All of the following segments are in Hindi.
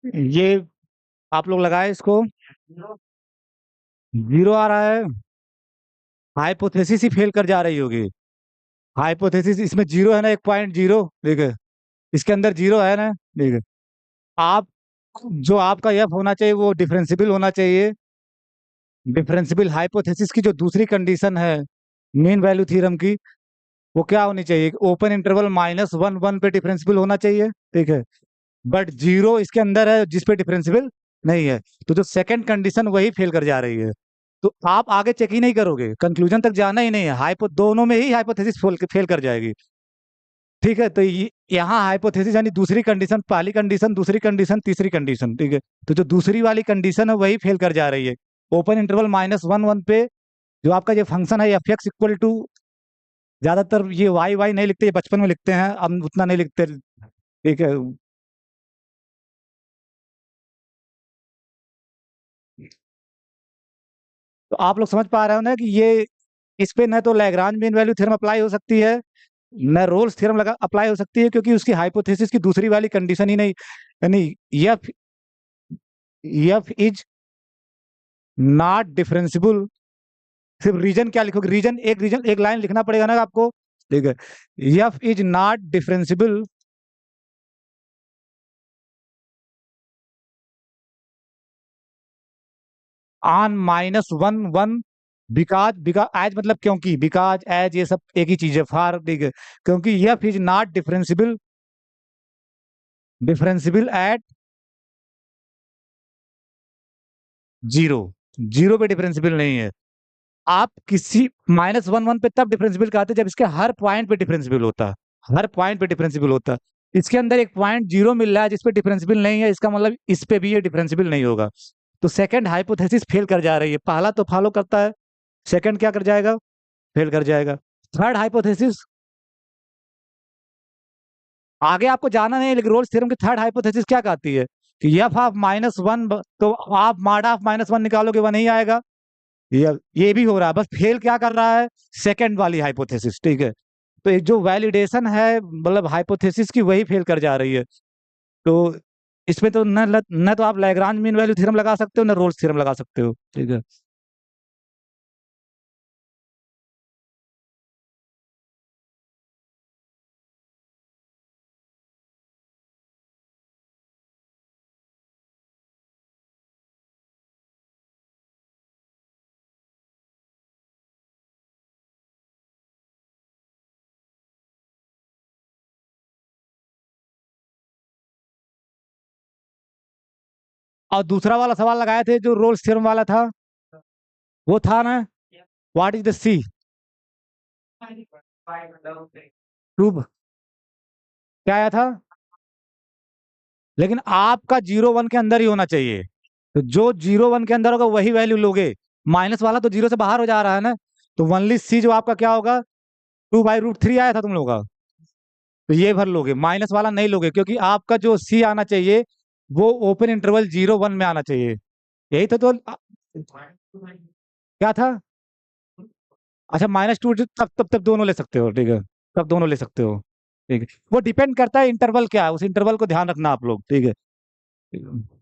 ये आप लोग लगाए इसको। जीरो आ रहा है। हाइपोथेसिस ही फेल कर जा रही होगी। हाइपोथेसिस इसमें जीरो है ना, 1.0, ठीक है। इसके अंदर जीरो है ना, ठीक है। आप जो आपका एफ होना चाहिए वो डिफरेंशियल होना चाहिए। डिफरेंशियल हाइपोथेसिस की जो दूसरी कंडीशन है मीन वैल्यू थ्योरम की, वो क्या होनी चाहिए? ओपन इंटरवल -1 1 पे डिफरेंशियल होना चाहिए, ठीक है। बट जीरो इसके अंदर है जिस पे डिफरेंशियल नहीं है। तो जो सेकंड कंडीशन वही फेल कर जा रही है। तो आप आगे चेक ही नहीं करोगे, कंक्लूजन तक जाना ही नहीं है, हाइपो दोनों में ही हाइपोथेसिस फेल कर जाएगी। ठीक है, तो यहाँ हाइपोथेसिस यानी दूसरी कंडीशन, पहली कंडीशन, दूसरी कंडीशन, तीसरी कंडीशन, ठीक है। तो जो दूसरी वाली कंडीशन है वही फेल कर जा रही है। ओपन इंटरवल -1 1 पे जो आपका ये फंक्शन है एफ एक्स इक्वल टू, ज्यादातर ये वाई वाई नहीं लिखते, ये बचपन में लिखते हैं, अब उतना नहीं लिखते, ठीक है। तो आप लोग समझ पा रहे हो ना कि ये इस पे न तो Lagrange mean value theorem apply हो सकती है, न रोल्स थ्योरम लगा अप्लाई हो सकती है, क्योंकि उसकी हाइपोथेसिस की दूसरी वाली कंडीशन ही नहीं, यानी F F is not differential. सिर्फ रीजन क्या लिखोगे? रीजन एक लाइन लिखना पड़ेगा ना आपको, ठीक है। F is not differential on -1 1, because because as मतलब क्योंकि, बिकॉज एज ये सब एक ही चीज है, फॉर, ठीक है। क्योंकि F is not differential at zero, zero पे डिफरेंशियल नहीं है। आप किसी -1 1 पे तब डिफरेंशियल कहते हैं जब इसके हर पॉइंट पे डिफरेंशियल होता है, हर पॉइंट पे डिफरेंशियल होता है। इसके अंदर एक पॉइंट जीरो मिल रहा है जिस पे डिफरेंशियल नहीं है, इसका मतलब इस पे भी ये डिफरेंशियल नहीं होगा। तो सेकंड हाइपोथेसिस फेल कर जा रही है, पहला तो फॉलो करता है, सेकंड क्या कर जाएगा? फेल कर जाएगा। थर्ड हाइपोथेसिस, आगे आपको जाना नहीं है, लेकिन रोल्स थ्योरम की थर्ड हाइपोथेसिस क्या कहती है कि एफ ऑफ -1, तो आप मॉड ऑफ -1 निकालोगे, वह नहीं आएगा। ये भी हो रहा है, बस फेल क्या कर रहा है? सेकंड वाली हाइपोथेसिस, ठीक है। तो एक जो वैलिडेशन है मतलब हाइपोथेसिस की, वही फेल कर जा रही है। तो इसमें तो न तो आप लैग्रांज मीन वैल्यू थ्योरम लगा सकते हो, न रोल्स थ्योरम लगा सकते हो, ठीक है। और दूसरा वाला सवाल लगाए थे जो रोल्स थ्योरम वाला था, वो था ना, व्हाट इज द सी ट्रूब, क्या आया था? लेकिन आपका 0 1 के अंदर ही होना चाहिए। तो जो 0 1 के अंदर होगा वही वैल्यू लोगे। माइनस वाला तो जीरो से बाहर हो जा रहा है ना। तो वनली सी जो आपका क्या होगा? 2/√3 आया था तुम लोगों का, तो ये भर लोगे, माइनस वाला नहीं लोगे, क्योंकि आपका जो सी आना चाहिए वो ओपन इंटरवल 0 1 में आना चाहिए। यही तो क्या था? अच्छा, -2, तब दोनों ले सकते हो, ठीक है। तब दोनों ले सकते हो, ठीक है। वो डिपेंड करता है इंटरवल क्या है, उस इंटरवल को ध्यान रखना आप लोग, ठीक है। ठीक है।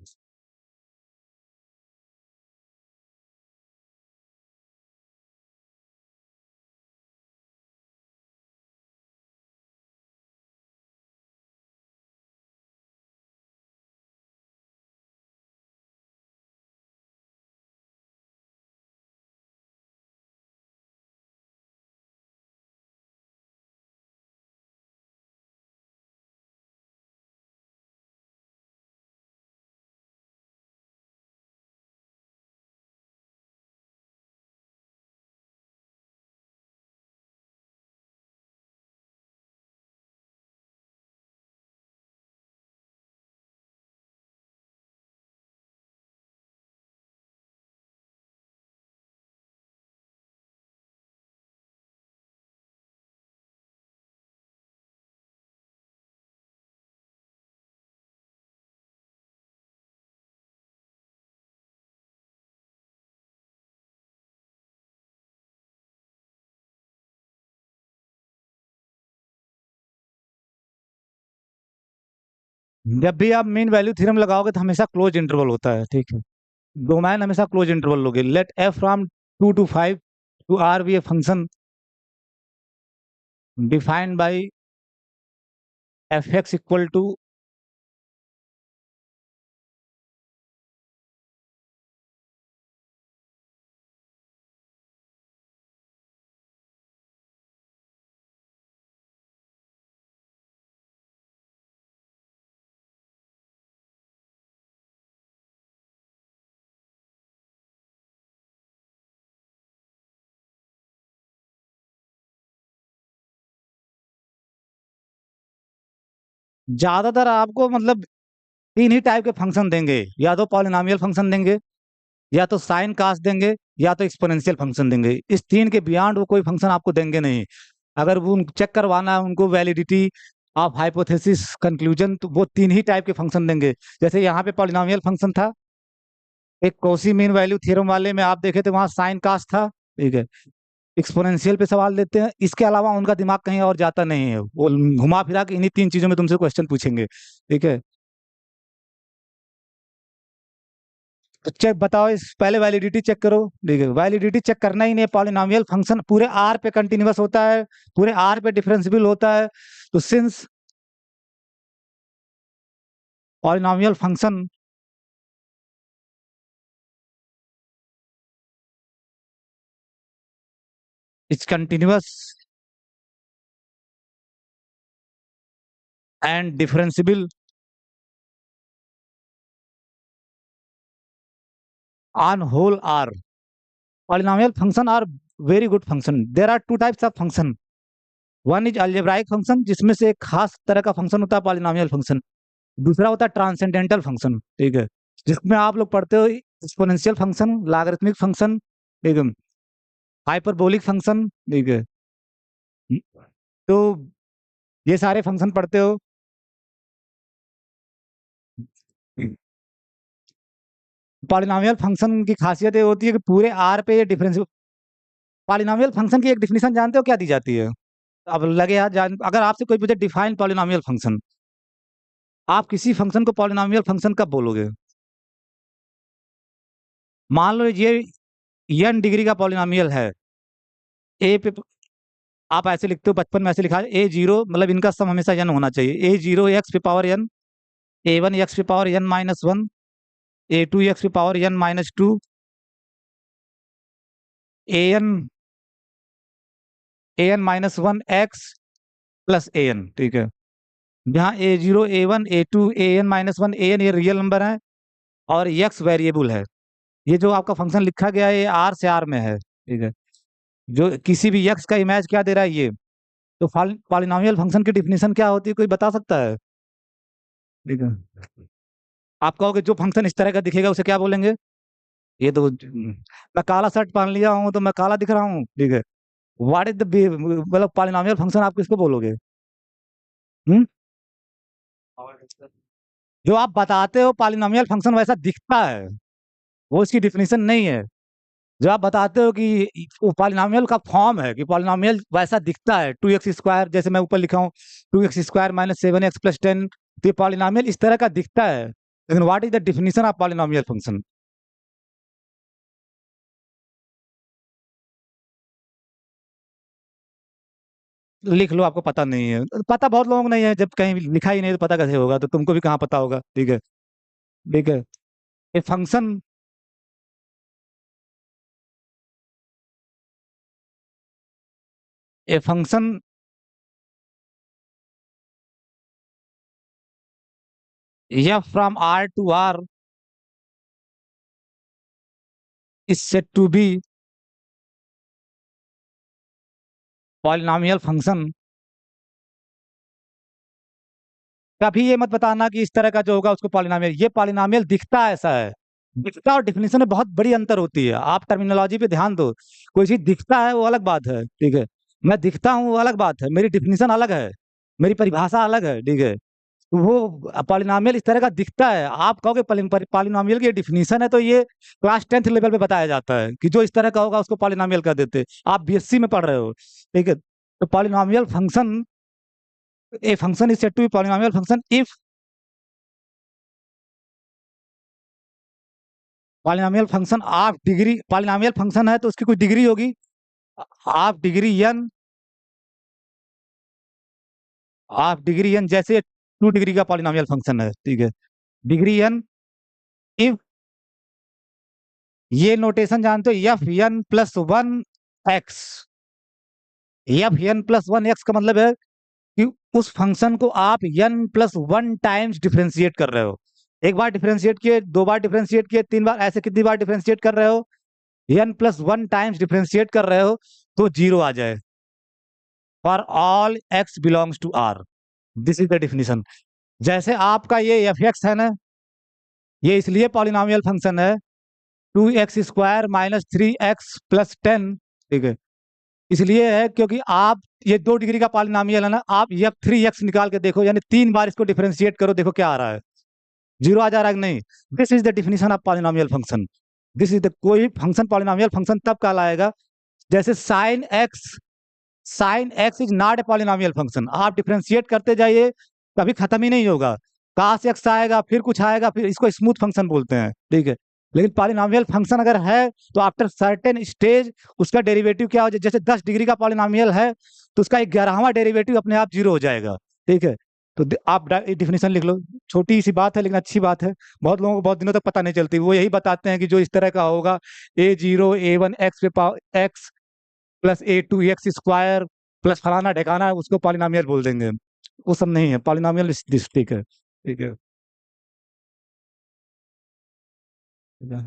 जब भी आप मीन वैल्यू थ्योरम लगाओगे तो हमेशा क्लोज इंटरवल होता है, ठीक है। डोमेन हमेशा क्लोज इंटरवल लोगे। Let F from 2 to 5 to R be a function defined by F x equal to ज्यादातर आपको मतलब तीन ही टाइप के फंक्शन देंगे, या तो पॉलिनॉमियल फंक्शन देंगे, या तो साइन कास्ट देंगे, या तो एक्सपोनेंशियल फंक्शन देंगे। इस तीन के बियॉन्ड वो कोई फंक्शन आपको देंगे नहीं। अगर वो चेक करवाना है उनको वैलिडिटी ऑफ हाइपोथेसिस कंक्लूजन, तो वो तीन ही टाइप के फंक्शन देंगे। जैसे यहाँ पे पॉलिनॉमियल फंक्शन था, एक कॉची मीन वैल्यू थ्योरम वाले में आप देखे थे वहां साइन कास्ट था, ठीक है। एक्सपोनेंशियल पे सवाल देते हैं, इसके अलावा उनका दिमाग कहीं और जाता नहीं है, वो घुमा फिरा के इन्हीं तीन चीजों में तुमसे क्वेश्चन पूछेंगे, ठीक है। तो चेक बताओ, इस पहले वैलिडिटी चेक करो, ठीक है। वैलिडिटी चेक करना ही नहीं, पॉलिनॉमियल फंक्शन पूरे आर पे कंटिन्यूअस होता है, पूरे आर पे डिफरेंशियल होता है। तो since polynomial function is continuous and differential on whole R. Polynomial function are very good function. There are two types of function. One is algebraic function, जिसमें से एक खास तरह का फंक्शन होता है पॉलिनॉमियल फंक्शन। दूसरा होता है ट्रांसेंडेंटल फंक्शन, ठीक है, जिसमें आप लोग पढ़ते हो एक्सपोनेंशियल फंक्शन, लॉगरिथमिक फंक्शन, ठीक है, हाइपरबोलिक फंक्शन, ठीक है। तो ये सारे फंक्शन पढ़ते हो। पॉलिनॉमियल फंक्शन की खासियत ये होती है कि पूरे आर पे ये डिफरेंस। पॉलिनॉमियल फंक्शन की एक डिफिनेशन जानते हो क्या दी जाती है? अब लगे यार जान, अगर आपसे कोई पूछे डिफाइन पॉलिनॉमियल फंक्शन, आप किसी फंक्शन को पॉलिनॉमियल फंक्शन कब बोलोगे? मान लो ये n डिग्री का पॉलिनॉमियल है, ए पे आप ऐसे लिखते हो, बचपन में ऐसे लिखा है A0, मतलब इनका सम हमेशा n होना चाहिए। A0 एक्स पे पावर n, A1 एक्स पे पावर n-1, A2 एक्स पे power n-2, an x plus an, ठीक है। जहाँ A0 A1 A2 an-1 an ये रियल नंबर है और x वेरिएबल है। ये जो आपका फंक्शन लिखा गया है ये r से r में है, ठीक है। जो किसी भी x का इमेज क्या दे रहा है ये। तो पॉलिनॉमियल फंक्शन की डिफिनेशन क्या होती है, कोई बता सकता है? ठीक है, आप कहोगे जो फंक्शन इस तरह का दिखेगा उसे क्या बोलेंगे? ये तो मैं काला शर्ट पहन लिया हूँ तो मैं काला दिख रहा हूँ, ठीक है। व्हाट इज द मतलब पॉलिनॉमियल फंक्शन आप किसको बोलोगे? हम्म जो आप बताते हो पॉलिनॉमियल फंक्शन वैसा दिखता है, वो इसकी डिफिनेशन नहीं है। जो आप बताते हो कि पॉलिनॉमियल का फॉर्म है, कि पॉलिनॉमियल वैसा दिखता है, 2x², जैसे मैं ऊपर लिखा हूँ 2x² - 7x + 10, तो ये पॉलिनॉमियल इस तरह का दिखता है, लेकिन what is the definition of polynomial function? लिख लो, आपको पता नहीं है। पता बहुत लोगों को नहीं है, जब कहीं लिखा ही नहीं तो पता कैसे होगा, तो तुमको भी कहाँ पता होगा, ठीक है। ठीक है, a function a function f from R to R is said to be polynomial function. कभी ये मत बताना कि इस तरह का जो होगा उसको पॉलिनॉमियल, ये पॉलिनॉमियल दिखता ऐसा है। दिखता और डिफिनेशन में बहुत बड़ी अंतर होती है, आप टर्मिनोलॉजी पे ध्यान दो। कोई चीज दिखता है वो अलग बात है, ठीक है। मैं दिखता हूँ वो अलग बात है, मेरी डिफिनेशन अलग है, मेरी परिभाषा अलग है, ठीक है। तो वो पॉलिनॉमियल इस तरह का दिखता है, आप कहोगे पॉलिनॉमियल की डिफिनेशन है, तो ये क्लास 10th लेवल पे बताया जाता है कि जो इस तरह का होगा उसको पॉलिनॉमियल कर देते। आप बीएससी में पढ़ रहे हो, ठीक है। तो polynomial function, a function is said to be polynomial function if polynomial function of degree, polynomial function है तो उसकी कोई डिग्री होगी, of degree n, of degree n, जैसे 2 डिग्री का पॉलिनोमियल फंक्शन है, ठीक है, डिग्री n, इफ, ये नोटेशन जानते हो, F N plus one X, F N plus one X का मतलब है कि उस फंक्शन को आप n plus one times differentiate कर रहे हो। एक बार डिफ्रेंशिएट किए, दो बार डिफ्रेंशिएट किए, तीन बार, ऐसे कितनी बार डिफ्रेंशिएट कर रहे हो, n plus one times differentiate कर रहे हो तो जीरो आ जाए, for all x belongs to r, this is the definition. जैसे आपका ये एफ एक्स है ना, ये इसलिए पॉलिनोमियल फंक्शन है, 2x² माइनस 3x+10, ठीक है, इसलिए है क्योंकि आप, ये 2 डिग्री का पॉलिनोमियल है ना, आप ये 3x निकाल के देखो, यानी 3 बार इसको डिफरेंशिएट करो, देखो क्या आ रहा है, जीरो आ जा रहा है कि नहीं। This is the definition of polynomial function. This is the, कोई फंक्शन पॉलिनोमियल फंक्शन तब कहलाएगा जैसे sine x is not a polynomial function, आप डिफरेंशिएट करते जाइए, कभी खत्म ही नहीं होगा, काश एक्स आएगा, फिर कुछ आएगा, फिर इसको स्मूथ फंक्शन बोलते हैं, ठीक है। लेकिन पॉलिनोमियल फंक्शन अगर है तो आफ्टर सर्टेन स्टेज उसका डेरिवेटिव क्या हो जाए, जैसे 10 डिग्री का पॉलिनोमियल है तो उसका 11वां डेरिवेटिव अपने आप जीरो हो जाएगा, ठीक है। तो आप डिफिनेशन लिख लो, छोटी सी बात है लेकिन अच्छी बात है, बहुत लोगों को बहुत दिनों तक पता नहीं चलती, वो यही बताते हैं कि जो इस तरह का होगा, a0 a1 x पे power x plus a2 x² plus फलाना ढेकाना, उसको पॉलिनोमियल बोल देंगे, वो सब नहीं है, पॉलिनोमियल ठीक है, ठीक है, ठीक है।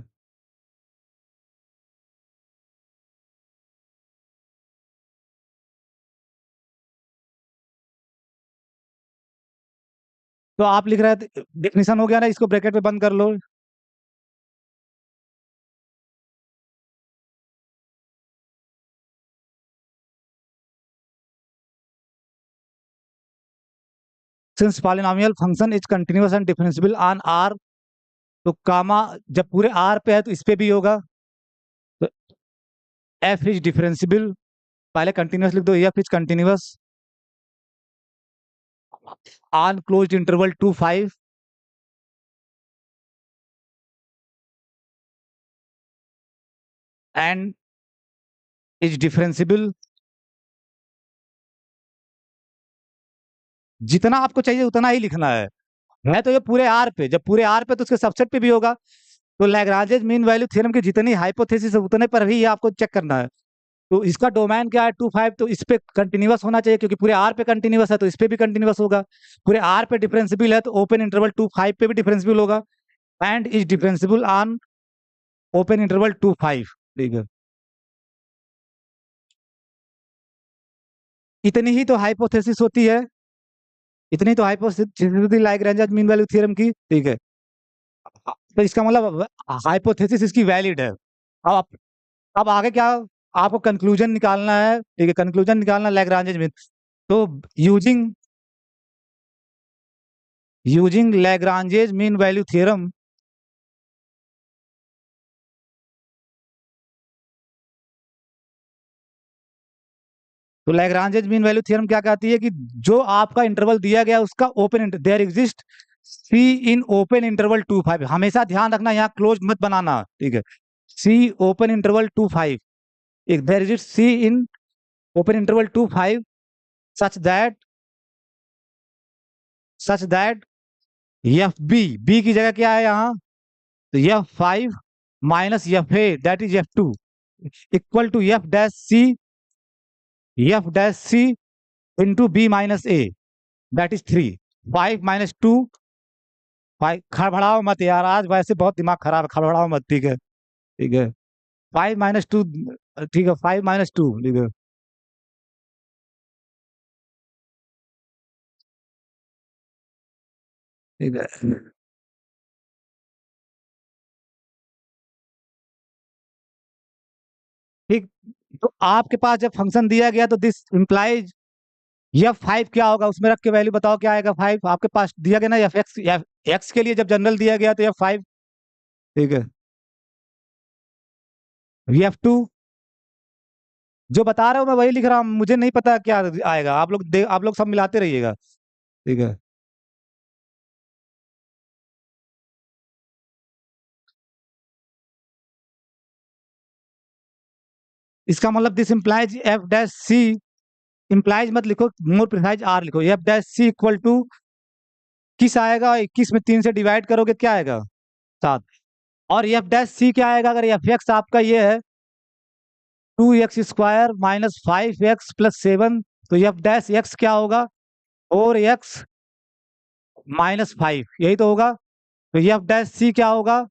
तो आप लिख रहे थे डेफिनेशन हो गया ना, इसको ब्रैकेट में बंद कर लो। Since polynomial function is continuous and differentiable on R, तो कामा, जब पूरे आर पे है तो इस पे भी होगा, तो एफ इज डिफरेंशिएबल, पहले कंटिन्यूअस लिख दो, F is continuous on closed interval 2 5, and is differentiable, जितना आपको चाहिए उतना ही लिखना है तो ये पूरे आर पे, जब पूरे आर पे तो उसके सबसेट पे भी होगा, तो लैग्रांजेस मीन वैल्यू थ्योरम की जितनी हाइपोथेसिस है उतने पर ही ये आपको चेक करना है। तो इसका डोमेन क्या है, 2 5, तो इस पे कंटिन्यूअस होना चाहिए क्योंकि पूरे आर पे कंटिन्यूअस है तो इस पे भी कंटिन्यूअस होगा, पूरे आर पे डिफरेंसिबल है तो ओपन इंटरवल 2 5 पे भी डिफरेंसिबल होगा, and is differentiable on open interval 2 5, ठीक है। इतनी ही तो हाइपोथेसिस होती है, इतनी तो हाइपोथेसिस होती है लैग्रेंज मीन वैल्यू थ्योरम की, ठीक है। तो इसका मतलब हाइपोथेसिस इसकी वैलिड है। अब अब आगे क्या, आपको कंक्लूजन निकालना है, ठीक है, कंक्लूजन निकालना लैग्रांज मीन, तो using using Lagrange's mean value theorem, तो लैग्रांजेज मीन वैल्यू थ्योरम क्या कहती है कि जो आपका इंटरवल दिया गया उसका open, there exist C in open interval 2 5, हमेशा ध्यान रखना यहाँ क्लोज मत बनाना, ठीक है, सी ओपन इंटरवल 2 5, एक there exist C in open interval 2 5 such that F B की जगह क्या है यहाँ, तो F5 minus F A that is F2 equal to F'(C) into B minus A that is 3, 5 - 2, 5, खड़बड़ाओ मत यार, आज वैसे बहुत दिमाग खराब है, खड़बड़ाओ मत, ठीक है, ठीक है, 5 - 2, ठीक है, 5 - 2, ठीक है, ठीक है, ठीक। तो आपके पास जब फंक्शन दिया गया तो दिस इंप्लाइज F5 क्या होगा, उसमें रख के वैल्यू बताओ क्या आएगा, 5 आपके पास दिया गया ना, एक्स के लिए जब जनरल दिया गया तो F5, ठीक है, F2 जो बता रहा हूँ मैं वही लिख रहा हूँ, मुझे नहीं पता क्या आएगा, आप लोग सब मिलाते रहिएगा, ठीक है। इसका मतलब this implies F dash C, implies मत लिखो, मोर प्रिसाइज आर लिखो, F dash C equal to किस आएगा, 21 में 3 से डिवाइड करोगे क्या आएगा, 7। और एफ डैश सी क्या आएगा, अगर एफ एक्स आपका ये है 2x² माइनस 5x+7, तो एफ डैश एक्स क्या होगा, 4x-5, यही तो होगा। तो एफ डैश सी क्या होगा,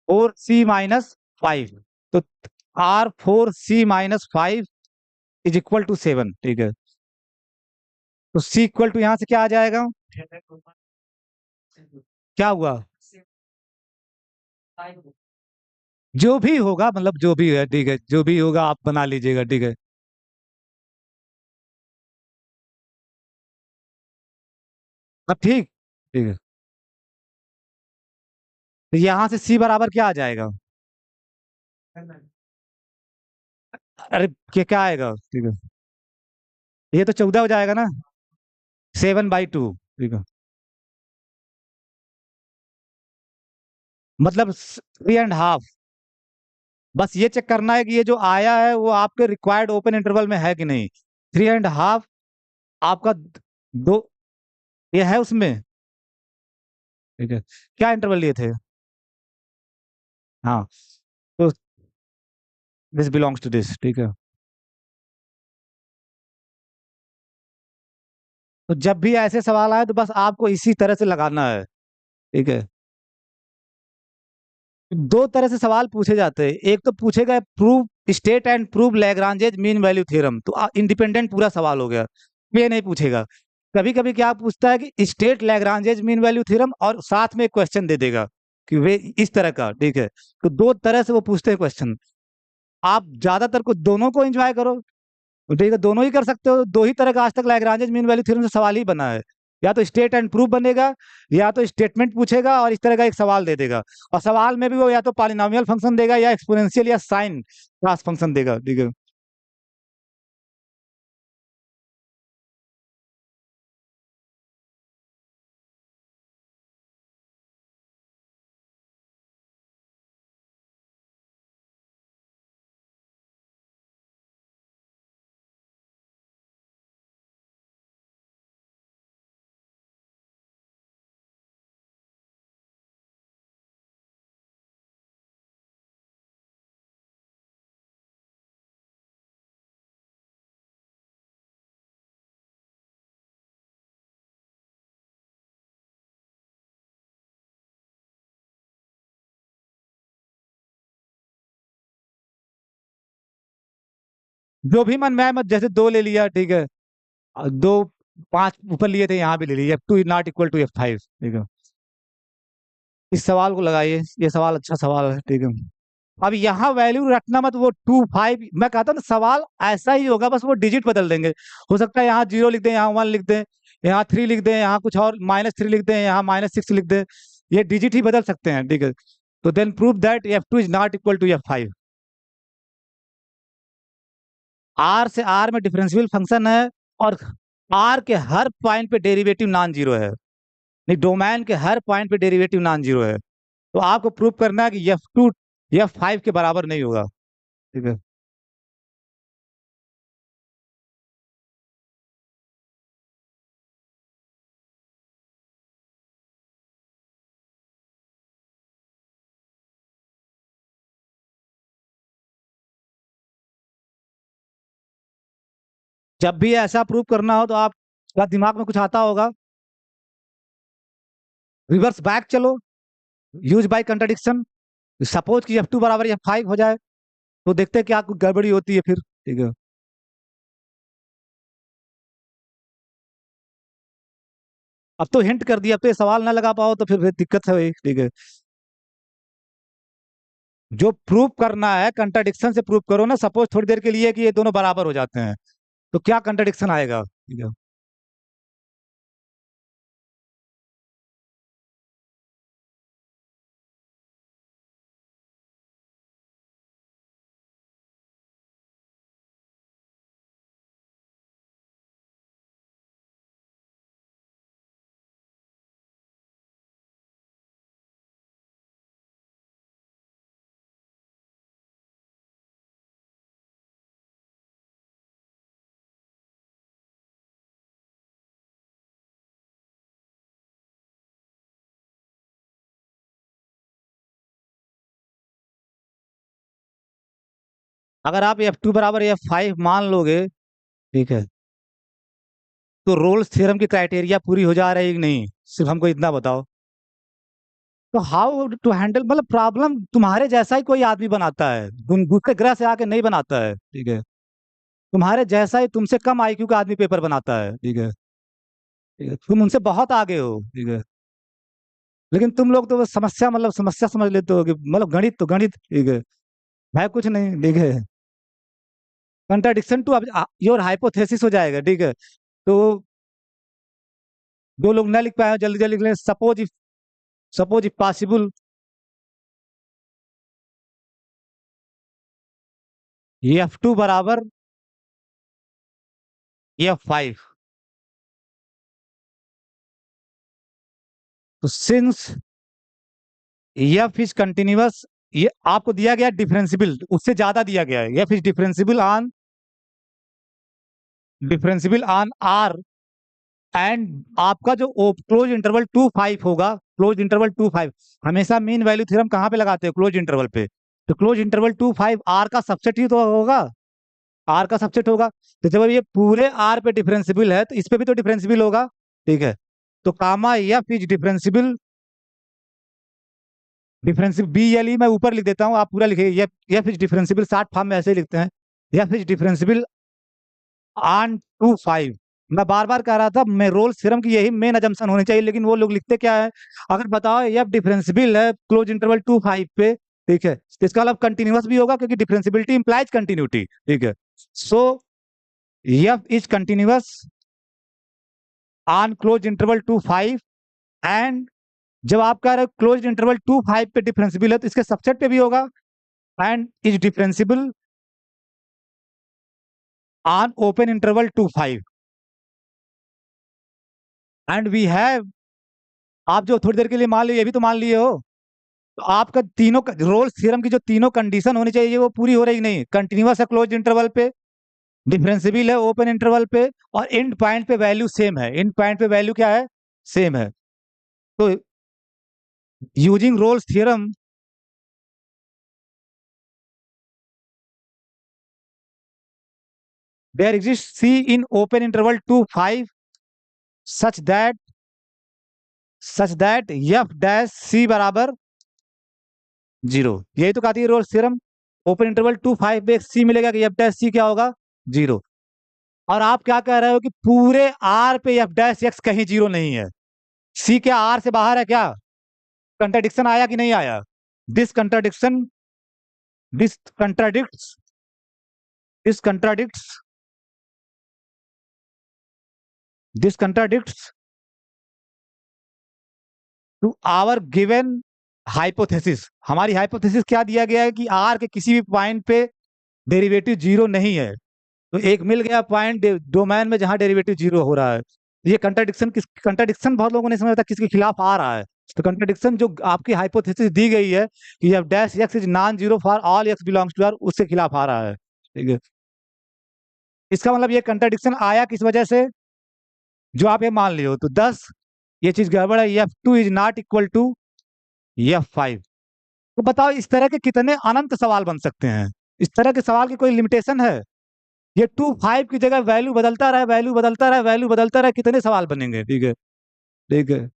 4c-5। तो R 4c-5 is equal to 7, ठीक है। तो सी इक्वल टू यहां से क्या आ जाएगा, क्या हुआ, जो भी होगा, मतलब जो भी है, ठीक है, जो भी होगा आप बना लीजिएगा, ठीक है। अब ठीक, ठीक है। तो यहां से सी बराबर क्या आ जाएगा, अरे क्या आएगा, ठीक है, ये तो 14 हो जाएगा ना, 7/2, ठीक है। मतलब 3.5। बस ये चेक करना है कि ये जो आया है वो आपके रिक्वायर्ड ओपन इंटरवल में है कि नहीं। 3.5 आपका दो, ये है उसमें, ठीक है। क्या इंटरवल लिए थे, हाँ, तो दिस बिलोंग्स टू दिस, ठीक है। तो जब भी ऐसे सवाल आए तो बस आपको इसी तरह से लगाना है, ठीक है। दो तरह से सवाल पूछे जाते हैं, एक तो पूछेगा prove state and prove Lagrange's mean value theorem, तो इंडिपेंडेंट पूरा सवाल हो गया, ये नहीं पूछेगा। कभी कभी क्या पूछता है कि स्टेट लैग्रांजेज मीन वैल्यू थ्योरम और साथ में एक क्वेश्चन दे देगा कि वे इस तरह का, ठीक है। तो दो तरह से वो पूछते हैं क्वेश्चन, आप ज्यादातर को दोनों को एंजॉय करो, तो ठीक है, दोनों ही कर सकते हो। दो ही तरह का आज तक लैग्रांजेज मीन वैल्यू थ्योरम से सवाल ही बना है, या तो स्टेट एंड प्रूफ बनेगा, या तो स्टेटमेंट पूछेगा और इस तरह का एक सवाल दे देगा। और सवाल में भी वो या तो पॉलिनोमियल फंक्शन देगा या एक्सपोनेंशियल या साइन क्लास फंक्शन देगा, ठीक है। जो भी मन में आए, मत जैसे दो ले लिया, ठीक है, दो, पांच ऊपर लिए थे, यहाँ भी ले लिए, F2 is not equal to F5, ठीक है। इस सवाल को लगाइए, ये सवाल अच्छा सवाल है, ठीक है। अब यहाँ वैल्यू रखना मत, वो 2 5, मैं कहता हूँ ना सवाल ऐसा ही होगा, बस वो डिजिट बदल देंगे। हो सकता है यहाँ 0 लिख दें, यहाँ 1 लिख दें, यहाँ 3 लिख दें, यहाँ कुछ और -3 लिख दें, यहाँ -6 लिख दें, ये डिजिट ही बदल सकते हैं, ठीक है। तो then prove that F2 is not equal to F5। R से आर में डिफरेंशियल फंक्शन है, और आर के हर पॉइंट पे डेरिवेटिव नॉन जीरो है, नहीं, डोमेन के हर पॉइंट पे डेरिवेटिव नॉन जीरो है। तो आपको प्रूव करना है कि F2 F5 के बराबर नहीं होगा, ठीक है। जब भी ऐसा प्रूव करना हो तो आपका दिमाग में कुछ आता होगा, रिवर्स बैक चलो, यूज बाय कंट्राडिक्शन। सपोज कि F2 बराबर F5 हो जाए, तो देखते हैं क्या कुछ गड़बड़ी होती है फिर, ठीक है। अब तो हिंट कर दिया, अब तो ये सवाल ना लगा पाओ तो फिर दिक्कत है भाई, ठीक है। जो प्रूव करना है कंट्राडिक्शन से प्रूव करो ना, सपोज थोड़ी देर के लिए कि ये दोनों बराबर हो जाते हैं, तो क्या कंट्राडिक्शन आएगा, ठीक है। अगर आप F2 बराबर F5 मान लोगे, ठीक है, तो रोल्स थ्योरम की क्राइटेरिया पूरी हो जा रही है कि नहीं, सिर्फ हमको इतना बताओ। तो हाउ टू हैंडल, मतलब प्रॉब्लम तुम्हारे जैसा ही कोई आदमी बनाता है, दूसरे ग्रह से आके नहीं बनाता है, ठीक है। तुम्हारे जैसा ही, तुमसे कम आईक्यू का आदमी पेपर बनाता है, ठीक है, ठीक है, तुम उनसे बहुत आगे हो, ठीक है। लेकिन तुम लोग तो बस समस्या, मतलब समस्या समझ लेते हो कि मतलब गणित तो गणित, ठीक है कुछ नहीं, ठीक है। कंट्राडिक्शन टू योर हाइपोथेसिस हो जाएगा, ठीक है। तो दो लोग ना लिख पाए, जल्दी जल्दी लिख लें, सपोज इफ पॉसिबल, F2 बराबर F5। तो सिंस एफ इज कंटिन्यूअस, ये आपको दिया गया डिफरेंसिबल, उससे ज्यादा दिया गया है, F is differentiable on R, and आपका जो क्लोज इंटरवल 2 5 होगा, क्लोज इंटरवल 2 5, हमेशा मीन वैल्यू थ्योरम कहाँ पे लगाते हो, क्लोज इंटरवल पे। तो क्लोज इंटरवल 2 5 आर का सबसेट ही तो होगा, आर का सबसेट होगा। तो जब ये पूरे आर पे डिफरेंसिबल है, तो इस पे भी तो डिफरेंसिबल होगा, ठीक है। तो comma F is differentiable, differentiable B L E मैं ऊपर लिख देता हूँ, आप पूरा लिखिए, F is differentiable, short form में ऐसे ही लिखते हैं, एफ इज डिफरेंसिबल ऑन 2 5। मैं बार बार कह रहा था, मैं रोल थ्योरम की यही मेन अजम्पशन होनी चाहिए, लेकिन वो लोग लिखते क्या है, अगर बताओ एफ डिफरेंसिबल है क्लोज इंटरवल 2 5 पे, ठीक है, तो इसका मतलब कंटिन्यूअस भी होगा, क्योंकि डिफरेंसिबिलिटी इंप्लाइज कंटिन्यूटी, ठीक है। So f is continuous on close interval 2 5, and जब आप कह रहे हो क्लोज इंटरवल 2 5 पे डिफरेंसिबल है, तो इसके सबसेट पे भी होगा, and is differentiable on open interval 2 5, and we have, आप जो थोड़ी देर के लिए मान लिए, ये भी तो मान लिए हो, तो आपका तीनों रोल्स थ्योरम की जो तीनों कंडीशन होनी चाहिए वो पूरी हो रही नहीं, कंटिन्यूअस है क्लोज इंटरवल पे, डिफरेंसिबल है ओपन इंटरवल पे, और एंड पॉइंट पे वैल्यू सेम है, एंड पॉइंट पे वैल्यू क्या है, सेम है। तो using Rolle's theorem, there exist C in open interval 2 5 such that f dash c बराबर 0। यही तो कहती है रोल्स थ्योरम, ओपन इंटरवल 2 5 पे सी मिलेगा कि एफ डैश सी क्या होगा, 0। और आप क्या कह रहे हो कि पूरे आर पे एफ डैश एक्स कहीं 0 नहीं है, सी क्या आर से बाहर है क्या, कंट्राडिक्शन आया कि नहीं आया, this contradiction, this contradicts, this contradicts, this contradicts to our given hypothesis. हमारी हाइपोथेसिस क्या दिया गया है कि आर के किसी भी पॉइंट पे डेरिवेटिव 0 नहीं है, तो एक मिल गया पॉइंट डोमेन में जहां डेरिवेटिव 0 हो रहा है। ये कंट्राडिक्शन, कंट्राडिक्शन बहुत लोगों ने समझा था किसके खिलाफ आ रहा है। तो कंट्राडिक्शन जो आपकी हाइपोथेसिस दी गई है कि F dash X is non zero for all x belongs to R, उसके खिलाफ आ रहा है, ठीक है। इसका मतलब ये कंट्राडिक्शन आया किस वजह से, जो आप ये मान लियो, तो 10 ये चीज गड़बड़ है, F2 is not equal to F5। तो बताओ इस तरह के कितने अनंत सवाल बन सकते हैं, इस तरह के सवाल की कोई लिमिटेशन है, ये 2 5 की जगह वैल्यू बदलता रहा, वैल्यू बदलता रहा, वैल्यू बदलता रहा, कितने सवाल बनेंगे, ठीक है, ठीक है।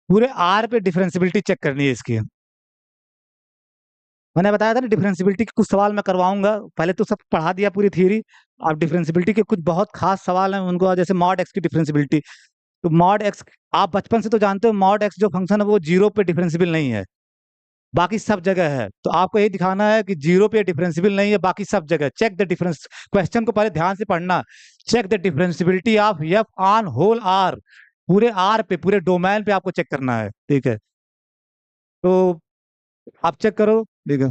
पूरे आर पे डिफरेंशियबिलिटी चेक करनी है इसकी। मैंने बताया था ना डिफरेंशियबिलिटी के कुछ सवाल मैं करवाऊंगा, पहले तो सब पढ़ा दिया पूरी थ्योरी। अब डिफरेंशियबिलिटी के कुछ बहुत खास सवाल हैं उनको, जैसे मॉड एक्स की डिफरेंशियबिलिटी। तो मॉड एक्स, आप बचपन से तो जानते हो मॉड एक्स जो फंक्शन है वो जीरो पे डिफरेंशियबल नहीं है, बाकी सब जगह है। तो आपको ये दिखाना है कि जीरो पे डिफरेंशियबल नहीं है, बाकी सब जगह। चेक द डिफरेंस, क्वेश्चन को पहले ध्यान से पढ़ना। Check the differentiability of F on whole R, पूरे आर पे, पूरे डोमेन पे आपको चेक करना है, ठीक है। तो आप चेक करो, ठीक है।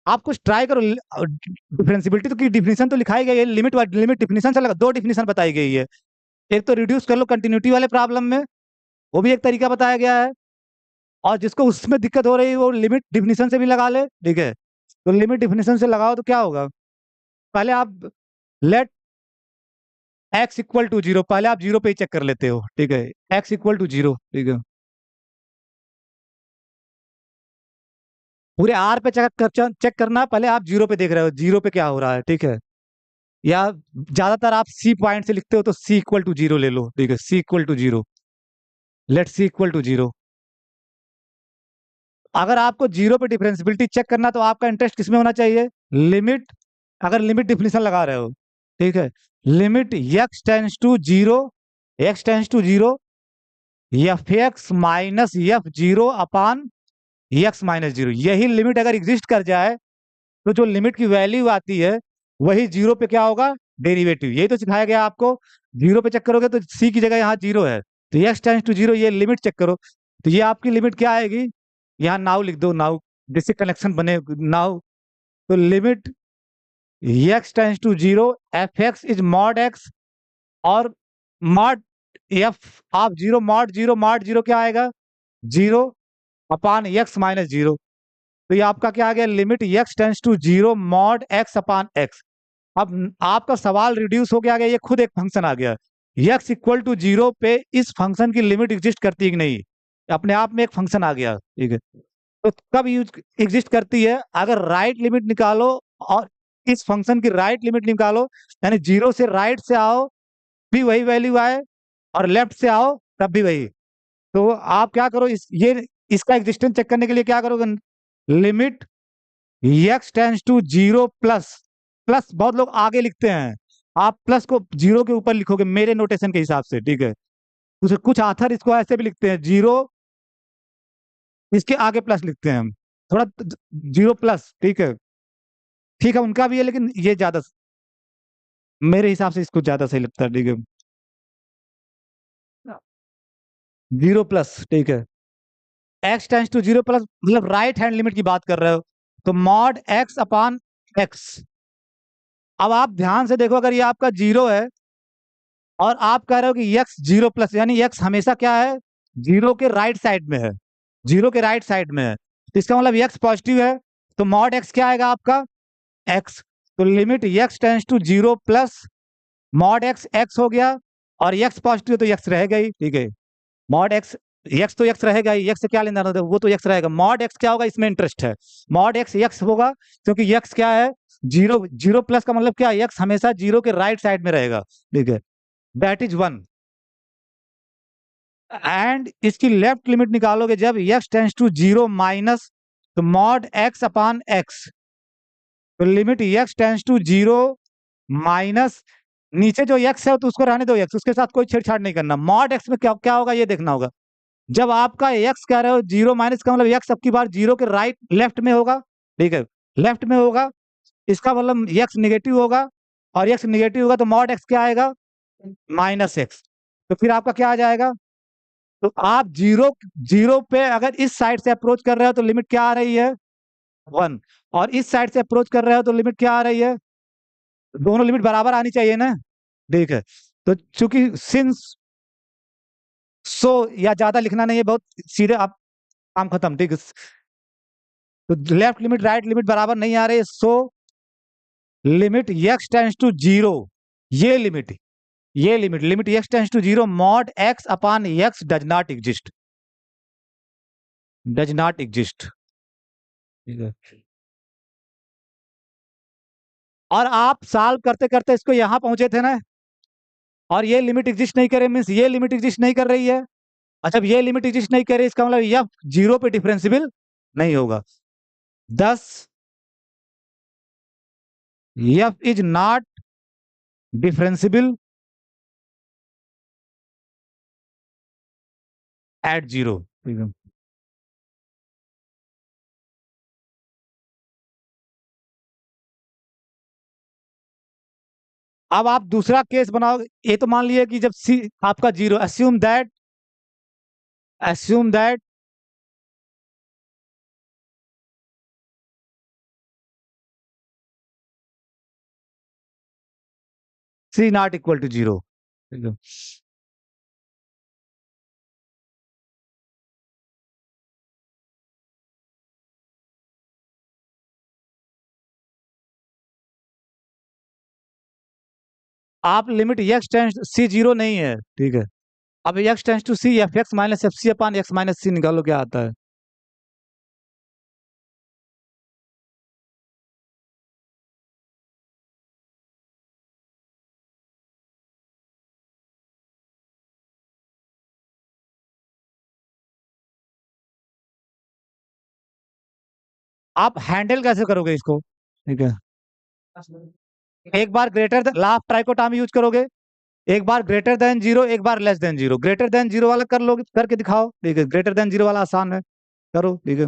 आप कुछ ट्राई करो। डिफरेंशियबिलिटी तो की डिफिनीशन तो लिखाई गई है, लिमिट लिमिट डिफिनीशन से लगा, दो डिफिनीशन बताई गई है। एक तो रिड्यूस कर लो कंटिन्यूटी वाले प्रॉब्लम में, वो भी एक तरीका बताया गया है। और जिसको उसमें दिक्कत हो रही है वो लिमिट डिफिनीशन से भी लगा ले, ठीक है। तो लिमिट डिफिनीशन से लगाओ तो क्या होगा, पहले आप let X equal to zero, पहले आप जीरो पे ही चेक कर लेते हो, ठीक है। एक्स इक्वल टू जीरो, ठीक है। पूरे आर पे चेक करना, पहले आप जीरो पे देख रहे हो जीरो पे क्या हो रहा है, ठीक है। या ज्यादातर आप सी पॉइंट से लिखते हो तो सी इक्वल टू जीरो ले लो, ठीक है। C equal to zero, let c equal to zero. अगर आपको जीरो पे डिफरेंशियबिलिटी चेक करना तो आपका इंटरेस्ट किसमें होना चाहिए, लिमिट। अगर लिमिट डिफिनीशन लगा रहे हो, ठीक है, limit x tends to zero, X tends to zero, F x minus F zero upon x minus zero, यही लिमिट अगर एग्जिस्ट कर जाए तो जो लिमिट की वैल्यू आती है वही जीरो पे क्या होगा, डेरिवेटिव। यही तो सिखाया गया आपको। जीरो पे चेक करोगे तो सी की जगह यहाँ जीरो है, तो एक्स टेंस टू जीरो, ये लिमिट चेक करो। तो ये आपकी लिमिट क्या आएगी, यहाँ नाउ लिख दो, नाउ, जिससे कनेक्शन बने, नाउ। तो limit x tends to zero, F x is mod x, और mod f of zero, mod zero क्या आएगा, zero upon x minus zero. तो ये आपका क्या आ गया, limit x tends to zero mod x upon x. अब आपका सवाल रिड्यूस हो गया, ये खुद एक फंक्शन आ गया। एक्स इक्वल टू जीरो पे इस फंक्शन की लिमिट एग्जिस्ट करती है कि नहीं, अपने आप में एक फंक्शन आ गया, ठीक है। तो कब यूज एग्जिस्ट करती है, अगर राइट लिमिट निकालो और इस फंक्शन की राइट लिमिट निकालो, यानी जीरो से राइट से आओ भी वही वैल्यू आए, और लेफ्ट से आओ तब भी वही। तो आप क्या करो, ये इसका एग्जिस्टेंस चेक करने के लिए क्या करोगे, limit x tends to zero plus, plus बहुत लोग आगे लिखते हैं, आप प्लस को जीरो के ऊपर लिखोगे मेरे नोटेशन के हिसाब से, ठीक है। कुछ आथर इसको ऐसे भी लिखते हैं, जीरो इसके आगे प्लस लिखते हैं हम, थोड़ा जीरो प्लस, ठीक है। ठीक है, उनका भी है, लेकिन ये ज्यादा, मेरे हिसाब से इसको ज्यादा सही लगता है, ठीक है। जीरो प्लस, ठीक है। X tends to zero plus मतलब राइट हैंड लिमिट की बात कर रहे हो, तो मॉड एक्स अपान एक्स। अब आप ध्यान से देखो, अगर ये आपका जीरो है और आप कह रहे हो कि एक्स जीरो प्लस, यानी एक्स हमेशा क्या है, जीरो के राइट साइड में है, जीरो के राइट साइड में है, तो इसका मतलब एक्स पॉजिटिव है। तो मॉड एक्स क्या आएगा आपका, एक्स। तो limit x tends to zero plus mod X, X हो गया, और एक्स पॉजिटिव है तो एक्स रहेगा ही, ठीक है। मॉड एक्स, एक्स तो एक्स रहेगा ही, एक्स से क्या लेना था, वो तो एक्स रहेगा। मॉड एक्स क्या होगा, इसमें इंटरेस्ट है, मॉड एक्स एक्स होगा, क्योंकि एक्स क्या है, जीरो, जीरो प्लस का मतलब क्या है, एक्स हमेशा जीरो के राइट साइड में रहेगा, ठीक है। That is one. एंड इसकी लेफ्ट लिमिट निकालोगे जब x tends to zero minus, तो मॉड एक्स अपान एक्स, तो limit x tends to zero minus, नीचे जो एक्स है तो उसको रहने दो एक्स, उसके साथ कोई छेड़छाड़ नहीं करना। मॉड एक्स में क्या क्या होगा ये देखना होगा। जब आपका एक्स कह रहे हो जीरो माइनस का मतलब एक्स अब की बार जीरो के राइट लेफ्ट में होगा, ठीक है, लेफ्ट में होगा, इसका मतलब एक्स निगेटिव होगा, और एक्स निगेटिव होगा तो मॉड एक्स क्या आएगा, माइनस एक्स। तो फिर आपका क्या आ जाएगा, तो आप जीरो, जीरो पे अगर इस साइड से अप्रोच कर रहे हो तो लिमिट क्या आ रही है, वन, और इस साइड से अप्रोच कर रहे हो तो लिमिट क्या आ रही है, दोनों लिमिट बराबर आनी चाहिए ना, ठीक है। तो चूंकि सिंस, सो, या ज्यादा लिखना नहीं है, बहुत सीधे आप, काम खत्म, ठीक है। तो लेफ्ट लिमिट राइट लिमिट बराबर नहीं आ रही है, so limit x tends to zero, ये limit, limit x tends to zero mod x upon x does not exist, does not exist, ठीक है। और आप सॉल्व करते करते इसको यहां पहुंचे थे ना, और ये लिमिट एग्जिस्ट नहीं करे मीन्स ये लिमिट एग्जिस्ट नहीं कर रही है, अच्छा, अब ये लिमिट एग्जिस्ट नहीं कर रही, इसका मतलब यह जीरो पे डिफरेंशियल नहीं होगा। Thus f is not differential at zero. ठीक है। अब आप दूसरा केस बनाओगे, ये तो मान लिया कि जब सी आपका zero, assume that c not equal to zero. ठीक है। आप limit x tends c zero नहीं है। ठीक है। अब x tends to c, f x minus f c upon x minus c निकालो, क्या आता है। आप हैंडल कैसे करोगे इसको। ठीक है। एक बार ग्रेटर लास्ट ट्राइकोटॉमी यूज करोगे, एक बार ग्रेटर देन जीरो, एक बार less than zero. Greater than zero वाला कर लोगे, करके दिखाओ। ठीक है, ग्रेटर देन जीरो वाला आसान है, करो। ठीक है।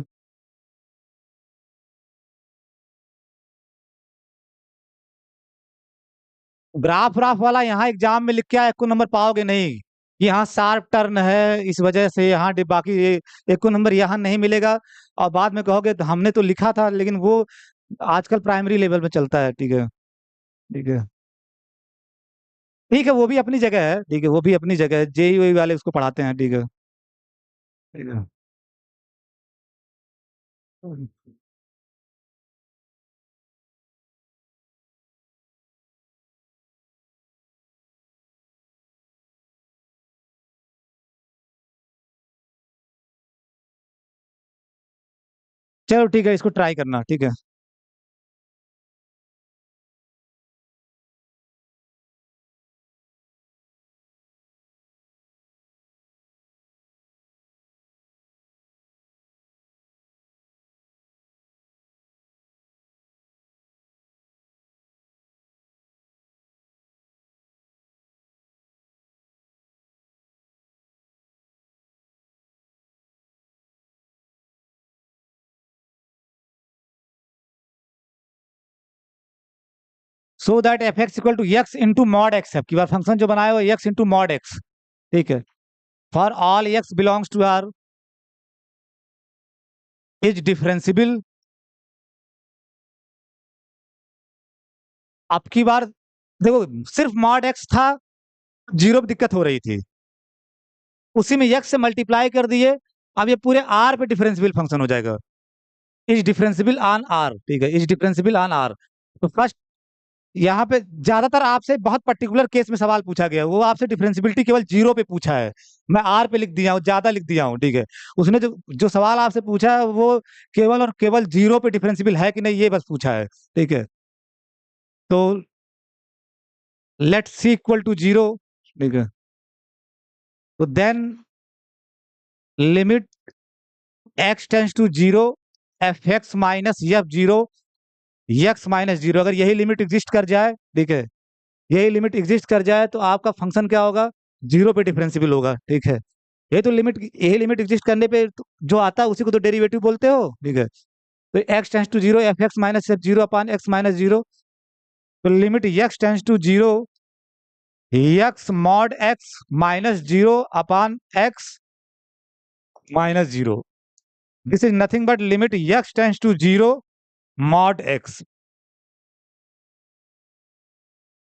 ग्राफ व्राफ वाला यहाँ एग्जाम में लिख के आए, एको नंबर पाओगे नहीं। यहाँ शार्प टर्न है, इस वजह से यहाँ बाकी एको नंबर यहाँ नहीं मिलेगा। और बाद में कहोगे तो हमने तो लिखा था, लेकिन वो आजकल प्राइमरी लेवल में चलता है। ठीक है। ठीक है। ठीक है, वो भी अपनी जगह है। ठीक है, वो भी अपनी जगह है, जेई वाले उसको पढ़ाते हैं। ठीक है। ठीक है। चलो ठीक है, इसको ट्राई करना। ठीक है। So that f x equal to x into mod x है, की बार फंक्शन जो बनाया हो एक्स इंटू मॉड एक्स। ठीक है। For all x belongs to R is differentiable. अब की बार देखो, सिर्फ मॉड एक्स था, जीरो पे दिक्कत हो रही थी, उसी में एक्स से मल्टीप्लाई कर दिए। अब ये पूरे आर पे डिफरेंशियल फंक्शन हो जाएगा। Is differential on R. ठीक है, इज डिफरेंशियल ऑन आर। तो फर्स्ट यहाँ पे ज्यादातर आपसे बहुत पर्टिकुलर केस में सवाल पूछा गया है, वो आपसे डिफरेंशियबिलिटी केवल जीरो पे पूछा है। मैं आर पे लिख दिया हूँ, ज्यादा लिख दिया हूँ। ठीक है। उसने जो जो सवाल आपसे पूछा है वो केवल और केवल जीरो पे डिफरेंशियल है कि नहीं, ये बस पूछा है। ठीक है। तो let c equal to zero. ठीक है। तो then limit x tends to zero, F x minus F zero, x minus zero, अगर यही लिमिट एग्जिस्ट कर जाए। ठीक है, यही लिमिट एग्जिस्ट कर जाए तो आपका फंक्शन क्या होगा, जीरो पे डिफरेंशियल होगा। ठीक है। ये तो लिमिट, यही लिमिट एग्जिस्ट करने पे जो आता है उसी को तो डेरिवेटिव बोलते हो। ठीक है। तो x tends to zero, F x minus F zero upon x minus zero. तो limit x tends to zero, x mod x minus zero upon x minus zero. This is nothing but limit x tends to zero mod x.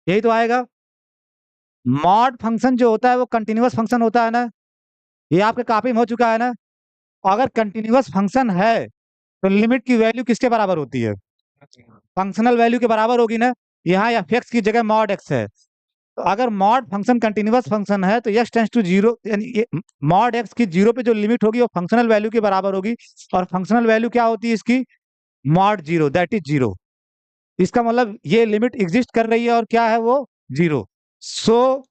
यही तो आएगा। मॉड फंक्शन जो होता है वो कंटिन्यूअस फंक्शन होता है ना, ये आपके कॉपी में हो चुका है ना। अगर कंटिन्यूअस फंक्शन है तो लिमिट की वैल्यू किसके बराबर होती है, फंक्शनल वैल्यू के बराबर होगी ना। यहाँ एफ एक्स की जगह मॉड एक्स है, तो अगर मॉड फंक्शन कंटिन्यूअस फंक्शन है तो एक्स टेंस टू जीरो, यानी मॉड एक्स की जीरो पे जो लिमिट होगी वो फंक्शनल वैल्यू के बराबर होगी। और फंक्शनल वैल्यू क्या होती है इसकी, mod zero, that is zero. इसका मतलब ये लिमिट एग्जिस्ट कर रही है और क्या है वो, जीरो। सो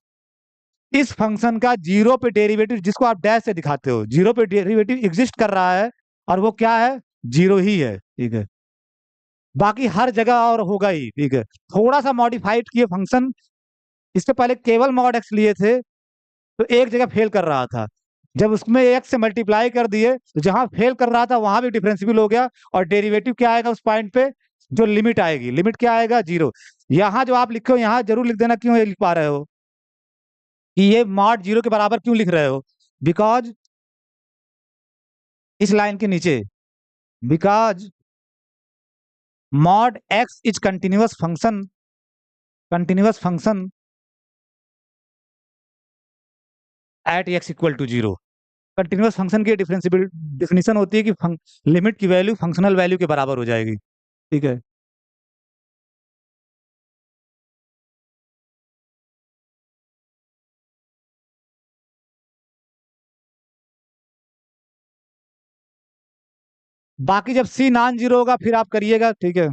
इस फंक्शन का जीरो पे डेरिवेटिव, जिसको आप डैश से दिखाते हो, जीरो पे डेरिवेटिव एग्जिस्ट कर रहा है, और वो क्या है, जीरो ही है, ठीक है। बाकी हर जगह और होगा ही, ठीक है। थोड़ा सा मॉडिफाइड किए फंक्शन, इससे पहले केवल मॉड एक्स लिए थे तो एक जगह फेल कर रहा था, जब उसमें एक्स से मल्टीप्लाई कर दिए तो जहां फेल कर रहा था वहां भी डिफरेंशियल हो गया, और डेरिवेटिव क्या आएगा उस पॉइंट पे, जो लिमिट आएगी, लिमिट क्या आएगा, जीरो। यहाँ जो आप लिखे हो यहाँ जरूर लिख देना, क्यों ये लिख पा रहे हो कि ये मॉड जीरो के बराबर क्यों लिख रहे हो, बिकॉज इस लाइन के नीचे, because mod x is continuous function at x equal to zero. Continuous function की डिफरेंशियल डिफिनीशन होती है कि लिमिट की वैल्यू फंक्शनल वैल्यू के बराबर हो जाएगी, ठीक है। बाकी जब सी नॉन जीरो होगा फिर आप करिएगा, ठीक है।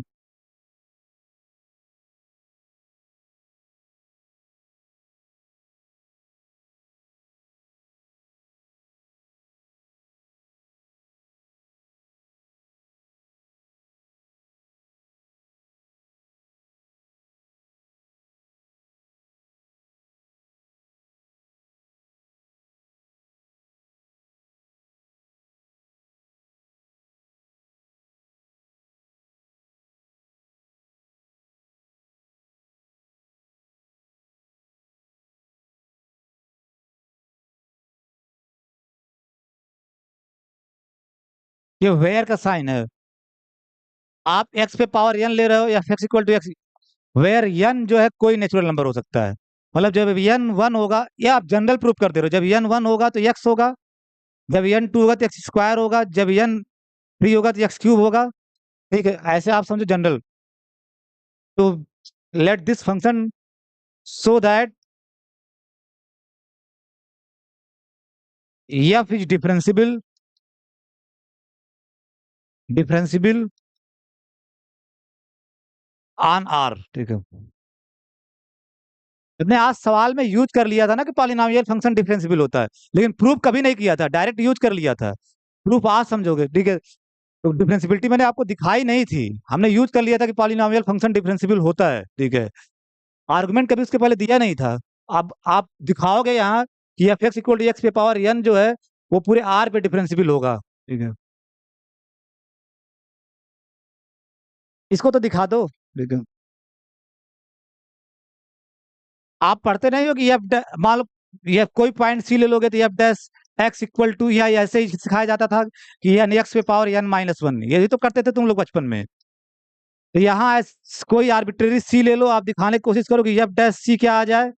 ये वेयर का साइन है, आप एक्स पे पावर एन ले रहे हो या x equal to x, where n जो है कोई नेचुरल नंबर हो सकता है। मतलब जब एन वन होगा, या आप जनरल प्रूफ कर दे रहे हो, जब एन वन होगा तो एक्स होगा, जब एन टू होगा तो एक्स स्क्वायर होगा, जब एन थ्री होगा तो एक्स क्यूब होगा, ठीक है। ऐसे आप समझो जनरल। तो let this function so that f is differentiable on R, ठीक है। हमने आज सवाल में यूज कर लिया था ना कि पॉलिनोमियल फंक्शन डिफरेंशियल होता है, लेकिन प्रूफ कभी नहीं किया था, डायरेक्ट यूज कर लिया था। प्रूफ आज समझोगे, ठीक है। तो डिफरेंशियबिलिटी मैंने आपको दिखाई नहीं थी, हमने यूज कर लिया था कि पॉलिनोमियल फंक्शन डिफरेंशियल होता है, ठीक है। आर्गुमेंट कभी उसके पहले दिया नहीं था। अब आप दिखाओगे यहाँ कि f x equal to x पे पावर एन जो है वो पूरे आर पे डिफरेंशियल होगा, ठीक है। इसको तो दिखा दो, ठीक है। आप पढ़ते नहीं हो कि एफ, मान लो ये कोई पॉइंट सी ले लोगे तो f dash x equal to, या ऐसे ही सिखाया जाता था कि एन एक्स पे पावर एन माइनस वन, यही तो करते थे तुम लोग बचपन में। तो यहाँ कोई आर्बिट्रेरी सी ले लो, आप दिखाने की कोशिश करो कि एफ डैश सी क्या आ जाए,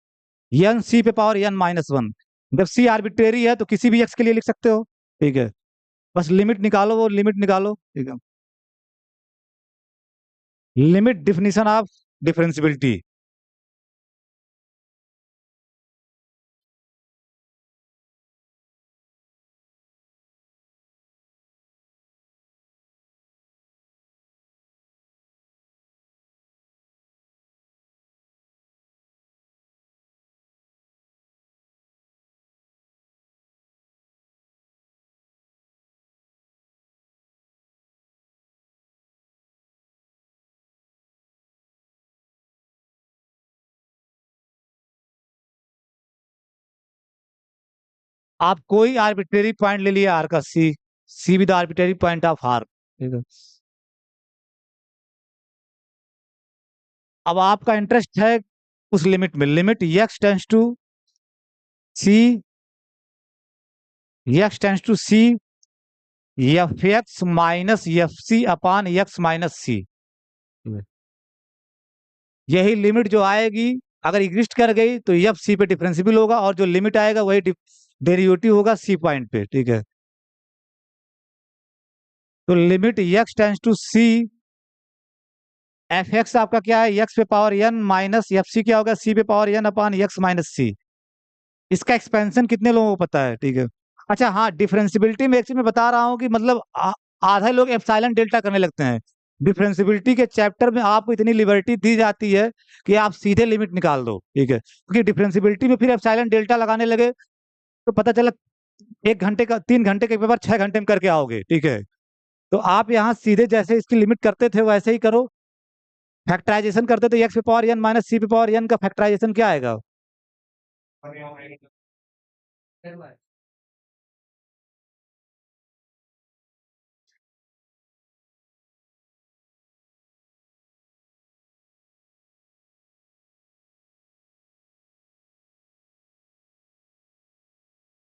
एन सी पे पावर एन माइनस वन। जब सी आर्बिट्रेरी है तो किसी भी एक्स के लिए लिख सकते हो, ठीक है। बस लिमिट निकालो, वो लिमिट निकालो, ठीक है। Limit definition of differentiability. आप कोई आर्बिट्रेरी पॉइंट ले लिया आर का, c, c with arbitrary point of R, ठीक है। अब आपका इंटरेस्ट है उस लिमिट में, limit x tends to c, x tends to c f x minus f c upon x minus c. यही लिमिट जो आएगी अगर एग्जिस्ट कर गई तो एफ सी पे डिफरेंशियल होगा, और जो लिमिट आएगा वही डेरिवेटिव होगा सी पॉइंट पे, ठीक है। तो limit x tends to c, f x आपका क्या है, एक्स पे पावर एन माइनस एफ सी क्या होगा, सी पे पावर एन अपान एक्स माइनस सी। इसका एक्सपेंशन कितने लोगों को पता है, ठीक है। अच्छा हाँ, डिफरेंशियबिलिटी में एक चीज मैं बता रहा हूँ कि मतलब आधे लोग एप्सिलॉन डेल्टा करने लगते हैं। डिफरेंशिबिलिटी के चैप्टर में आपको इतनी लिबर्टी दी जाती है कि आप सीधे लिमिट निकाल दो, ठीक है, क्योंकि डिफरेंशिबिलिटी में फिर एप्सिलॉन डेल्टा लगाने लगे तो पता चला 1 घंटे का 3 घंटे का पेपर 6 घंटे में करके आओगे, ठीक है। तो आप यहाँ सीधे जैसे इसकी लिमिट करते थे वैसे ही करो। फैक्टराइजेशन करते तो एक्स पे पावर एन माइनस सी पे पावर एन का फैक्टराइजेशन क्या आएगा?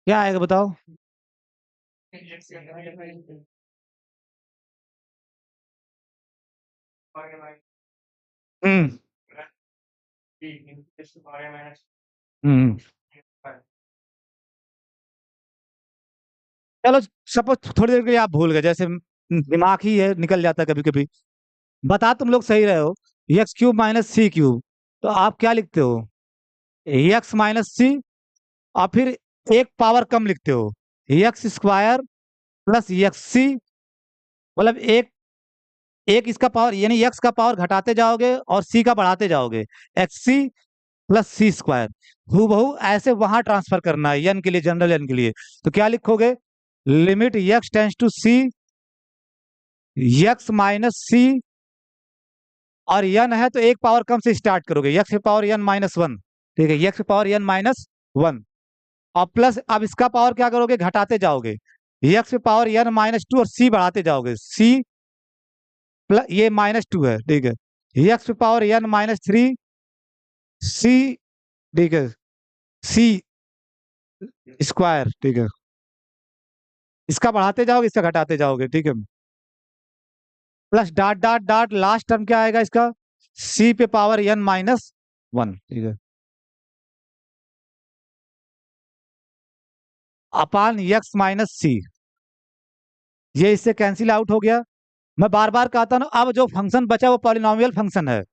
क्या आएगा बताओ? हम्म। हम्म। चलो, सपोज थोड़ी देर के लिए आप भूल गए, जैसे दिमाग ही है निकल जाता है कभी कभी। बता तुम लोग सही रहे हो। एक्स क्यूब माइनस सी क्यूब, तो आप क्या लिखते हो? एक्स माइनस सी, और फिर एक पावर कम लिखते हो, एक्स स्क्वायर प्लस एक्स सी। मतलब एक एक इसका पावर, यानी एक्स का पावर घटाते जाओगे और सी का बढ़ाते जाओगे, एक्स सी प्लस सी स्क्वायर। हूबहू ऐसे वहां ट्रांसफर करना है एन के लिए, जनरल एन के लिए। तो क्या लिखोगे? Limit x tends to c, x minus c, और एन है तो एक पावर कम से स्टार्ट करोगे, x power n minus one, ठीक है, x power n minus one. और प्लस अब इसका पावर क्या करोगे? घटाते जाओगे, x power n minus two, और सी बढ़ाते जाओगे, सी प्लस ये माइनस टू है, ठीक है, x power n minus three, c, ठीक है, सी स्क्वायर, ठीक है। इसका बढ़ाते जाओगे, इसका घटाते जाओगे, ठीक है। Plus dot dot dot, last term क्या आएगा इसका? सी पे पावर एन माइनस वन, ठीक है, अपान एक्स माइनस सी। ये इससे कैंसिल आउट हो गया। मैं बार बार कहता हूँ, अब जो फंक्शन बचा वो पॉलिनोमियल फंक्शन है।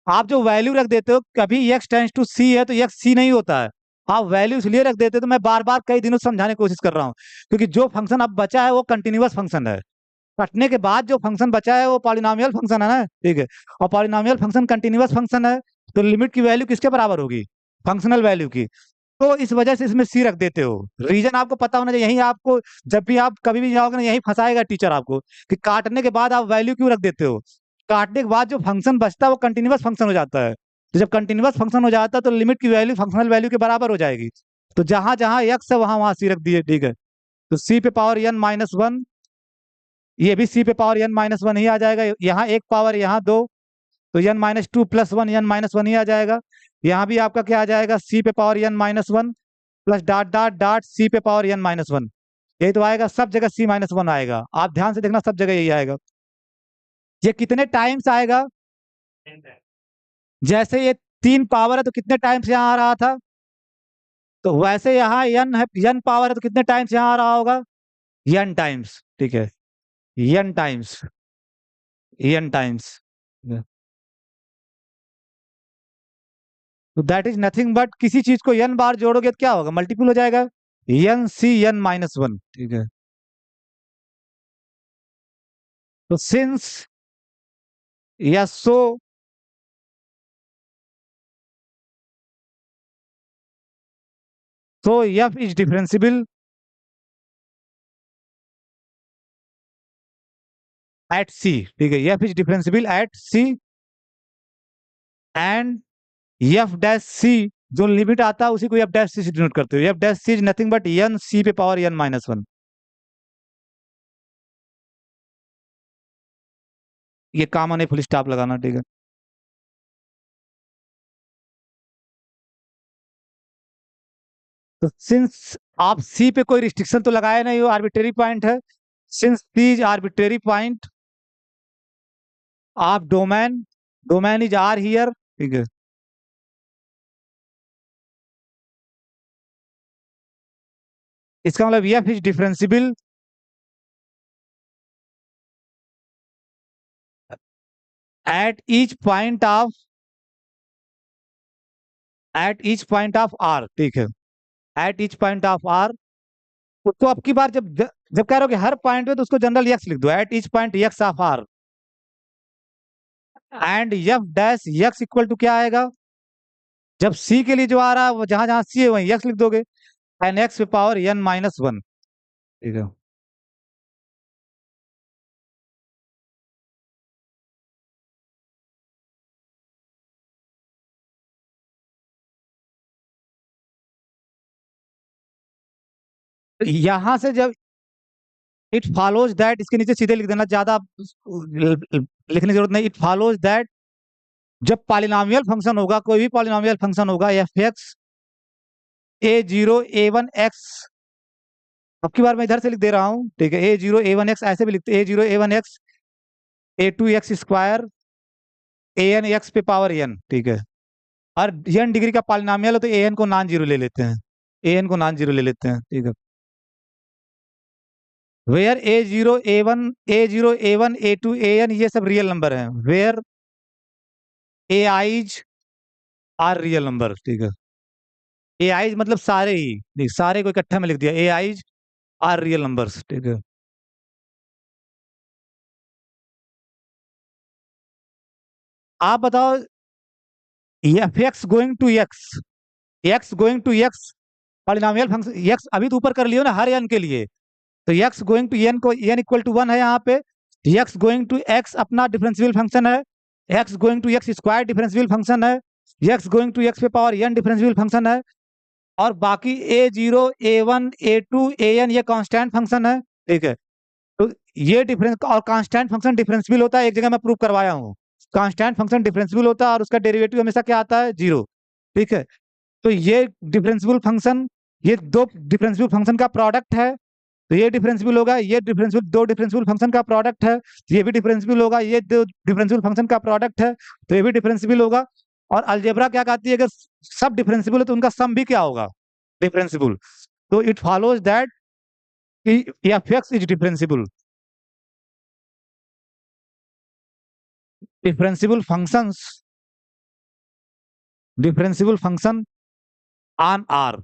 आप जो वैल्यू रख देते हो, कभी एक्स टेंस टू सी है तो एक्स सी नहीं होता है। आप वैल्यू इसलिए रख देते हो, तो मैं बार बार कई दिनों से समझाने की कोशिश कर रहा हूँ, क्योंकि जो फंक्शन अब बचा है वो कंटिन्यूअस फंक्शन है। कटने के बाद जो फंक्शन बचा है वो पॉलिनोमियल फंक्शन है ना, ठीक है। और पॉलिनोमियल फंक्शन कंटिन्यूअस फंक्शन है, तो लिमिट की वैल्यू किसके बराबर होगी? फंक्शनल वैल्यू की। तो इस वजह से इसमें सी रख देते हो। रीजन आपको पता होना चाहिए, यही आपको जब भी आप कभी भी जाओगे ना, यही फंसाएगा टीचर आपको, कि काटने के बाद आप वैल्यू क्यों रख देते हो। काटने के बाद जो फंक्शन बचता है वो कंटिन्यूअस फंक्शन हो जाता है। तो जब कंटिन्यूअस फंक्शन हो जाता है तो लिमिट की वैल्यू फंक्शनल वैल्यू के बराबर हो जाएगी। तो जहां जहां एक्स है वहां वहां सी रख दिए, ठीक है। तो सी पे पावर एन माइनस वन, ये भी सी पे पावर एन माइनस वन ही आ जाएगा। यहाँ एक पावर, यहाँ दो, तो n minus two plus one n minus one ही आ जाएगा। यहाँ भी आपका क्या आ जाएगा? सी पे power n minus one plus dot dot dot c पे पावर एन माइनस वन। यही तो आएगा, सब जगह सी माइनस वन आएगा, आप ध्यान से देखना, सब जगह यही आएगा। ये कितने टाइम्स आएगा? जैसे ये 3 पावर है तो कितने टाइम्स यहाँ आ रहा था, तो वैसे यहाँ एन है, एन पावर है तो कितने टाइम्स यहाँ आ रहा होगा? एन टाइम्स, ठीक है, एन टाइम्स, एन टाइम्स। तो दैट इज नथिंग बट, किसी चीज को एन बार जोड़ोगे तो क्या होगा? मल्टीपल हो जाएगा, n c n minus one, ठीक है। तो सिंस या so f is differentiable at c, ठीक है, F is differentiable at c, and f dash c, जो लिमिट आता है उसी को एफ डैश सी से डिनोट करते हो। F dash c is nothing but n c पे पावर एन माइनस वन। ये कॉमन है, फुल स्टॉप लगाना, ठीक है। तो सिंस आप सी पे कोई रिस्ट्रिक्शन तो लगाए नहीं हो, आर्बिट्रेरी पॉइंट है, since c is arbitrary point of domain, domain is R here, ठीक है। इसका मतलब f is differentiable at each point of, at each point of R, ठीक है, at each point of R. उसको अब की बार जब जब कह रहे हो कि हर पॉइंट पे, तो उसको जनरल एक्स लिख दो, at each point x of R. And f dash x equal to क्या आएगा, जब सी के लिए जो आ रहा है वो जहां जहां सी है वहीं एक्स लिख दोगे, एन एक्स पे पावर एन माइनस वन। ठीक है। तो यहां से जब इट फॉलोज दैट, इसके नीचे सीधे लिख देना, ज्यादा लिखने की जरूरत नहीं। इट फॉलोज दैट जब पॉलिनोमियल फंक्शन होगा, कोई भी पॉलिनोमियल फंक्शन होगा, F x A zero a one x, अब की बार मैं इधर से लिख दे रहा हूँ, ठीक है, a zero a one x ऐसे भी लिखते, a zero a one x a two x square a n x पे पावर एन, ठीक है। और एन डिग्री का पॉलिनोमियल हो तो ए एन को नॉन जीरो ले लेते हैं, ए एन को नॉन जीरो ले लेते हैं, ठीक है। Where a zero a one a two a n ये सब रियल नंबर हैं, where A i's are real number, ठीक है। ए आईज मतलब सारे ही, देख सारे को इकट्ठा में लिख दिया, a i's are real numbers, ठीक है। आप बताओ, f x going to x, x going to x polynomial function, x अभी तो ऊपर कर लियो ना हर एन के लिए, तो एक्स गोइंग टू एन को एन इक्वल टू वन है यहाँ पे, एक्स गोइंग टू एक्स अपना डिफरेंशियल फंक्शन है, x going to x square differential function है, एक्स गोइंग टू एक्स पे पावर एन डिफरेंशियल फंक्शन है, और बाकी a zero a one a two a n ये कांस्टेंट फंक्शन है, ठीक है। तो ये डिफरेंस और कांस्टेंट फंक्शन डिफरेंशियल होता है, एक जगह मैं प्रूव करवाया हूँ, कांस्टेंट फंक्शन डिफरेंशियल होता है और उसका डेरिवेटिव हमेशा क्या आता है, जीरो, ठीक है। तो ये डिफरेंशियल फंक्शन, ये दो डिफरेंशियल फंक्शन का प्रोडक्ट है, तो ये डिफरेंशियल होगा, ये डिफरेंशियल दो डिफरेंशियल फंक्शन का प्रोडक्ट है, तो ये भी डिफरेंशियल होगा, ये दो डिफरेंशियल फंक्शन का प्रोडक्ट है, तो ये भी डिफरेंशियल होगा। और अलजेब्रा क्या कहती है, अगर सब डिफरेंशियल है तो उनका सम भी क्या होगा, डिफरेंशियल। तो it follows that f x is differential, differential functions, differential function on R,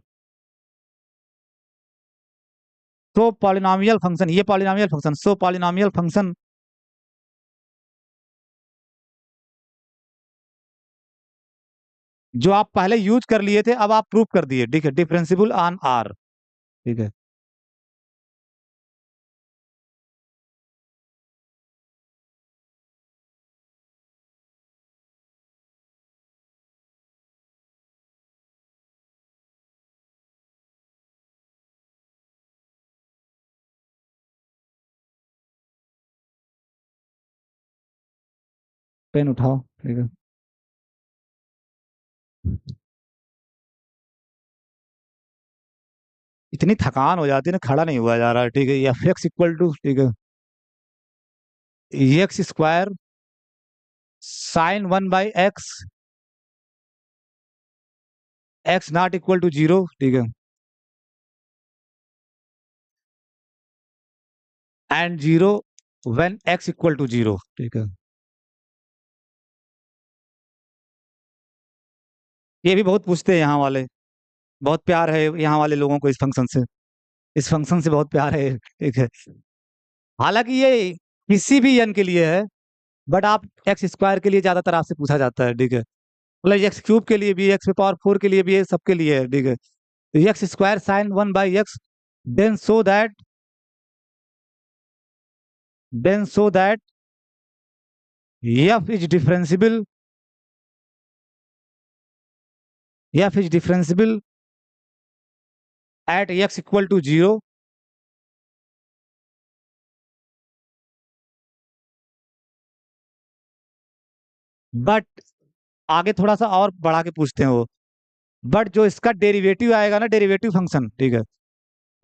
तो पॉलिनोमियल फंक्शन, ये polynomial function, so polynomial function जो आप पहले यूज कर लिए थे अब आप प्रूव कर दिए, ठीक है, डिफरेंशियल ऑन आर, ठीक है। पेन उठाओ, ठीक है। इतनी थकान हो जाती है ना, खड़ा नहीं हुआ जा रहा, ठीक है। एफ एक्स इक्वल टू, ठीक है, x square sine one by x, x not equal to zero, ठीक है, and zero when x equal to zero, ठीक है। ये भी बहुत पूछते हैं यहाँ वाले, बहुत प्यार है यहाँ वाले लोगों को इस फंक्शन से, इस फंक्शन से बहुत प्यार है, ठीक है। हालांकि ये किसी भी एन के लिए है, बट आप एक्स स्क्वायर के लिए ज्यादातर आपसे पूछा जाता है, ठीक है। मतलब एक्स क्यूब के लिए भी, एक्स पावर फोर के लिए भी, सबके लिए है, ठीक है। X square sine one by x, then so that, then so that f is differential, f is differential at x equal to zero, but आगे थोड़ा सा और बढ़ा के पूछते हैं वो, बट जो इसका डेरिवेटिव आएगा ना, डेरिवेटिव फंक्शन, ठीक है,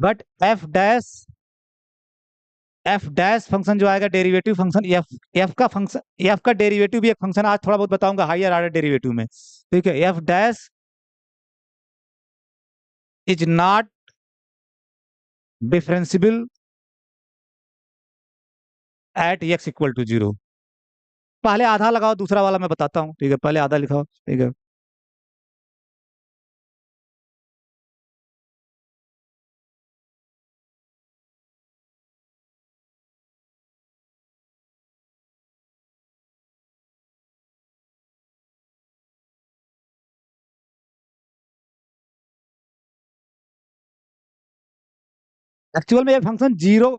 बट एफ डैश फंक्शन जो आएगा डेरिवेटिव फंक्शन, एफ एफ का फंक्शन, एफ का डेरिवेटिव भी एक फंक्शन, आज थोड़ा बहुत बताऊंगा हायर ऑर्डर डेरिवेटिव में, ठीक है। F dash is not differential at x equal to zero. पहले आधा लगाओ, दूसरा वाला मैं बताता हूँ, ठीक है, पहले आधा लिखाओ, ठीक है। एक्चुअल में ये फंक्शन जीरो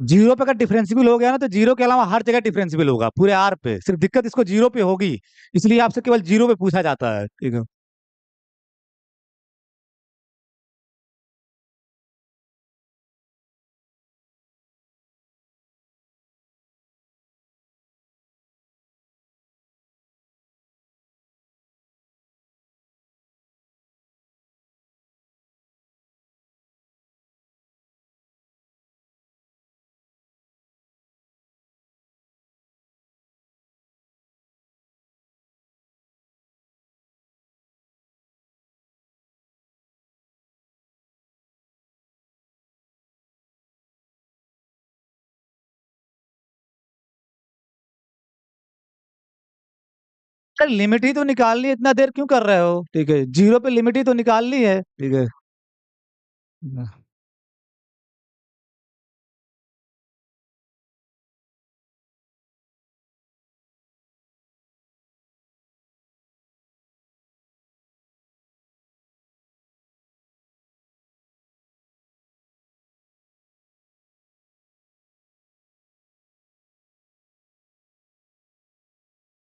जीरो पे अगर डिफरेंशियल हो गया ना, तो जीरो के अलावा हर जगह डिफरेंशियल होगा पूरे आर पे, सिर्फ दिक्कत इसको जीरो पे होगी, इसलिए आपसे केवल जीरो पे पूछा जाता है, ठीक है। सर लिमिट ही तो निकालनी है, इतना देर क्यों कर रहे हो, ठीक है, जीरो पे लिमिट ही तो निकालनी है, ठीक है।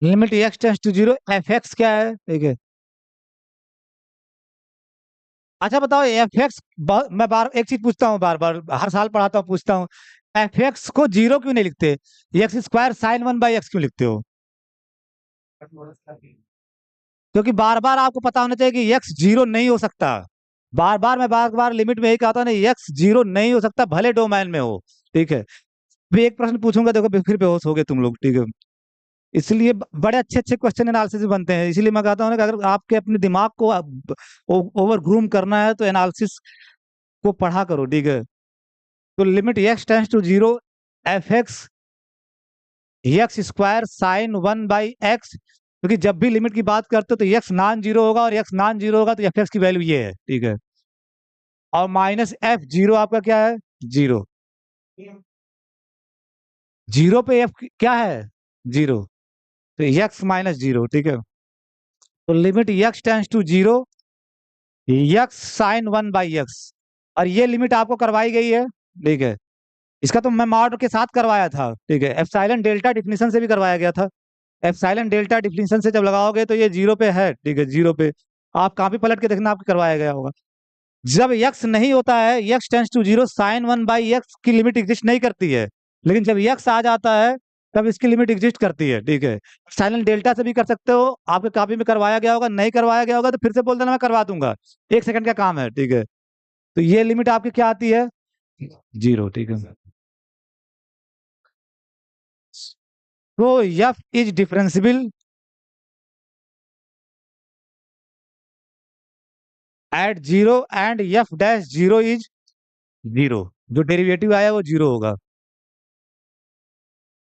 Limit x tends to zero, F x क्या है, ठीक है। अच्छा बताओ एफ एक्स, मैं बार एक चीज पूछता हूँ, बार बार हर साल पढ़ाता हूँ, पूछता हूँ, एफ एक्स को जीरो क्यों नहीं लिखते, x square sine one by x क्यों लिखते हो? क्योंकि बार बार आपको पता होना चाहिए कि एक्स जीरो नहीं हो सकता। बार बार मैं बार बार लिमिट में यही कहता हूँ, नहीं एक्स जीरो नहीं हो सकता भले डोमेन में हो, ठीक है। भी एक प्रश्न पूछूंगा, देखो फिर बेहोश हो गए तुम लोग, ठीक है। इसलिए बड़े अच्छे अच्छे क्वेश्चन एनालिसिस बनते हैं, इसीलिए मैं कहता हूँ ना कि अगर आपके अपने दिमाग को ओवर ग्रूम करना है तो एनालिसिस को पढ़ा करो, ठीक है। तो limit x tends to zero, F x x square sine one by x, क्योंकि जब भी लिमिट की बात करते हो तो एक्स नॉन जीरो होगा, और एक्स नॉन जीरो होगा तो एफ एक्स की वैल्यू ये है, ठीक है। और माइनस एफ जीरो आपका क्या है, जीरो। जीरो पे एफ क्या है, जीरो। तो एक्स माइनस जीरो, ठीक है। तो limit x tends to zero, x sine one by x, और ये लिमिट आपको करवाई गई है, ठीक है। इसका तो मैं मॉड के साथ करवाया था, ठीक है, एप्सिलॉन डेल्टा डिफिनीशन से भी करवाया गया था। एप्सिलॉन डेल्टा डिफिनीशन से जब लगाओगे तो ये जीरो पे है, ठीक है, जीरो पे। आप कॉपी पलट के देखना, आपको करवाया गया होगा। जब एक्स नहीं होता है, x tends to zero, sine one by x की लिमिट एग्जिस्ट नहीं करती है। लेकिन जब एक्स आ जाता है तब इसकी लिमिट एग्जिस्ट करती है, ठीक है। साइलेंट डेल्टा से भी कर सकते हो, आपके कॉपी में करवाया गया होगा, नहीं करवाया गया होगा तो फिर से बोल देना, मैं करवा दूंगा, एक सेकंड का काम है, ठीक है। तो ये लिमिट आपकी क्या आती है, जीरो, ठीक है। तो f is differentiable at zero and f dash zero is zero, जो डेरिवेटिव आया वो जीरो होगा।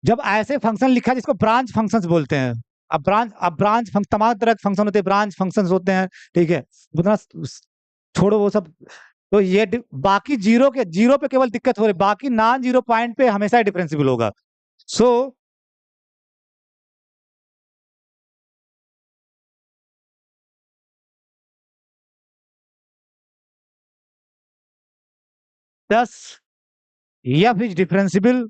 जब ऐसे फंक्शन लिखा जिसको ब्रांच फंक्शंस बोलते हैं, अब ब्रांच तमाम तरह के फंक्शन होते हैं, ब्रांच फंक्शंस होते हैं, ठीक है। उतना छोड़ो वो सब। तो ये बाकी जीरो पे केवल दिक्कत हो रही, बाकी नॉन जीरो पॉइंट पे हमेशा डिफरेंसिबल होगा। So thus f is differentiable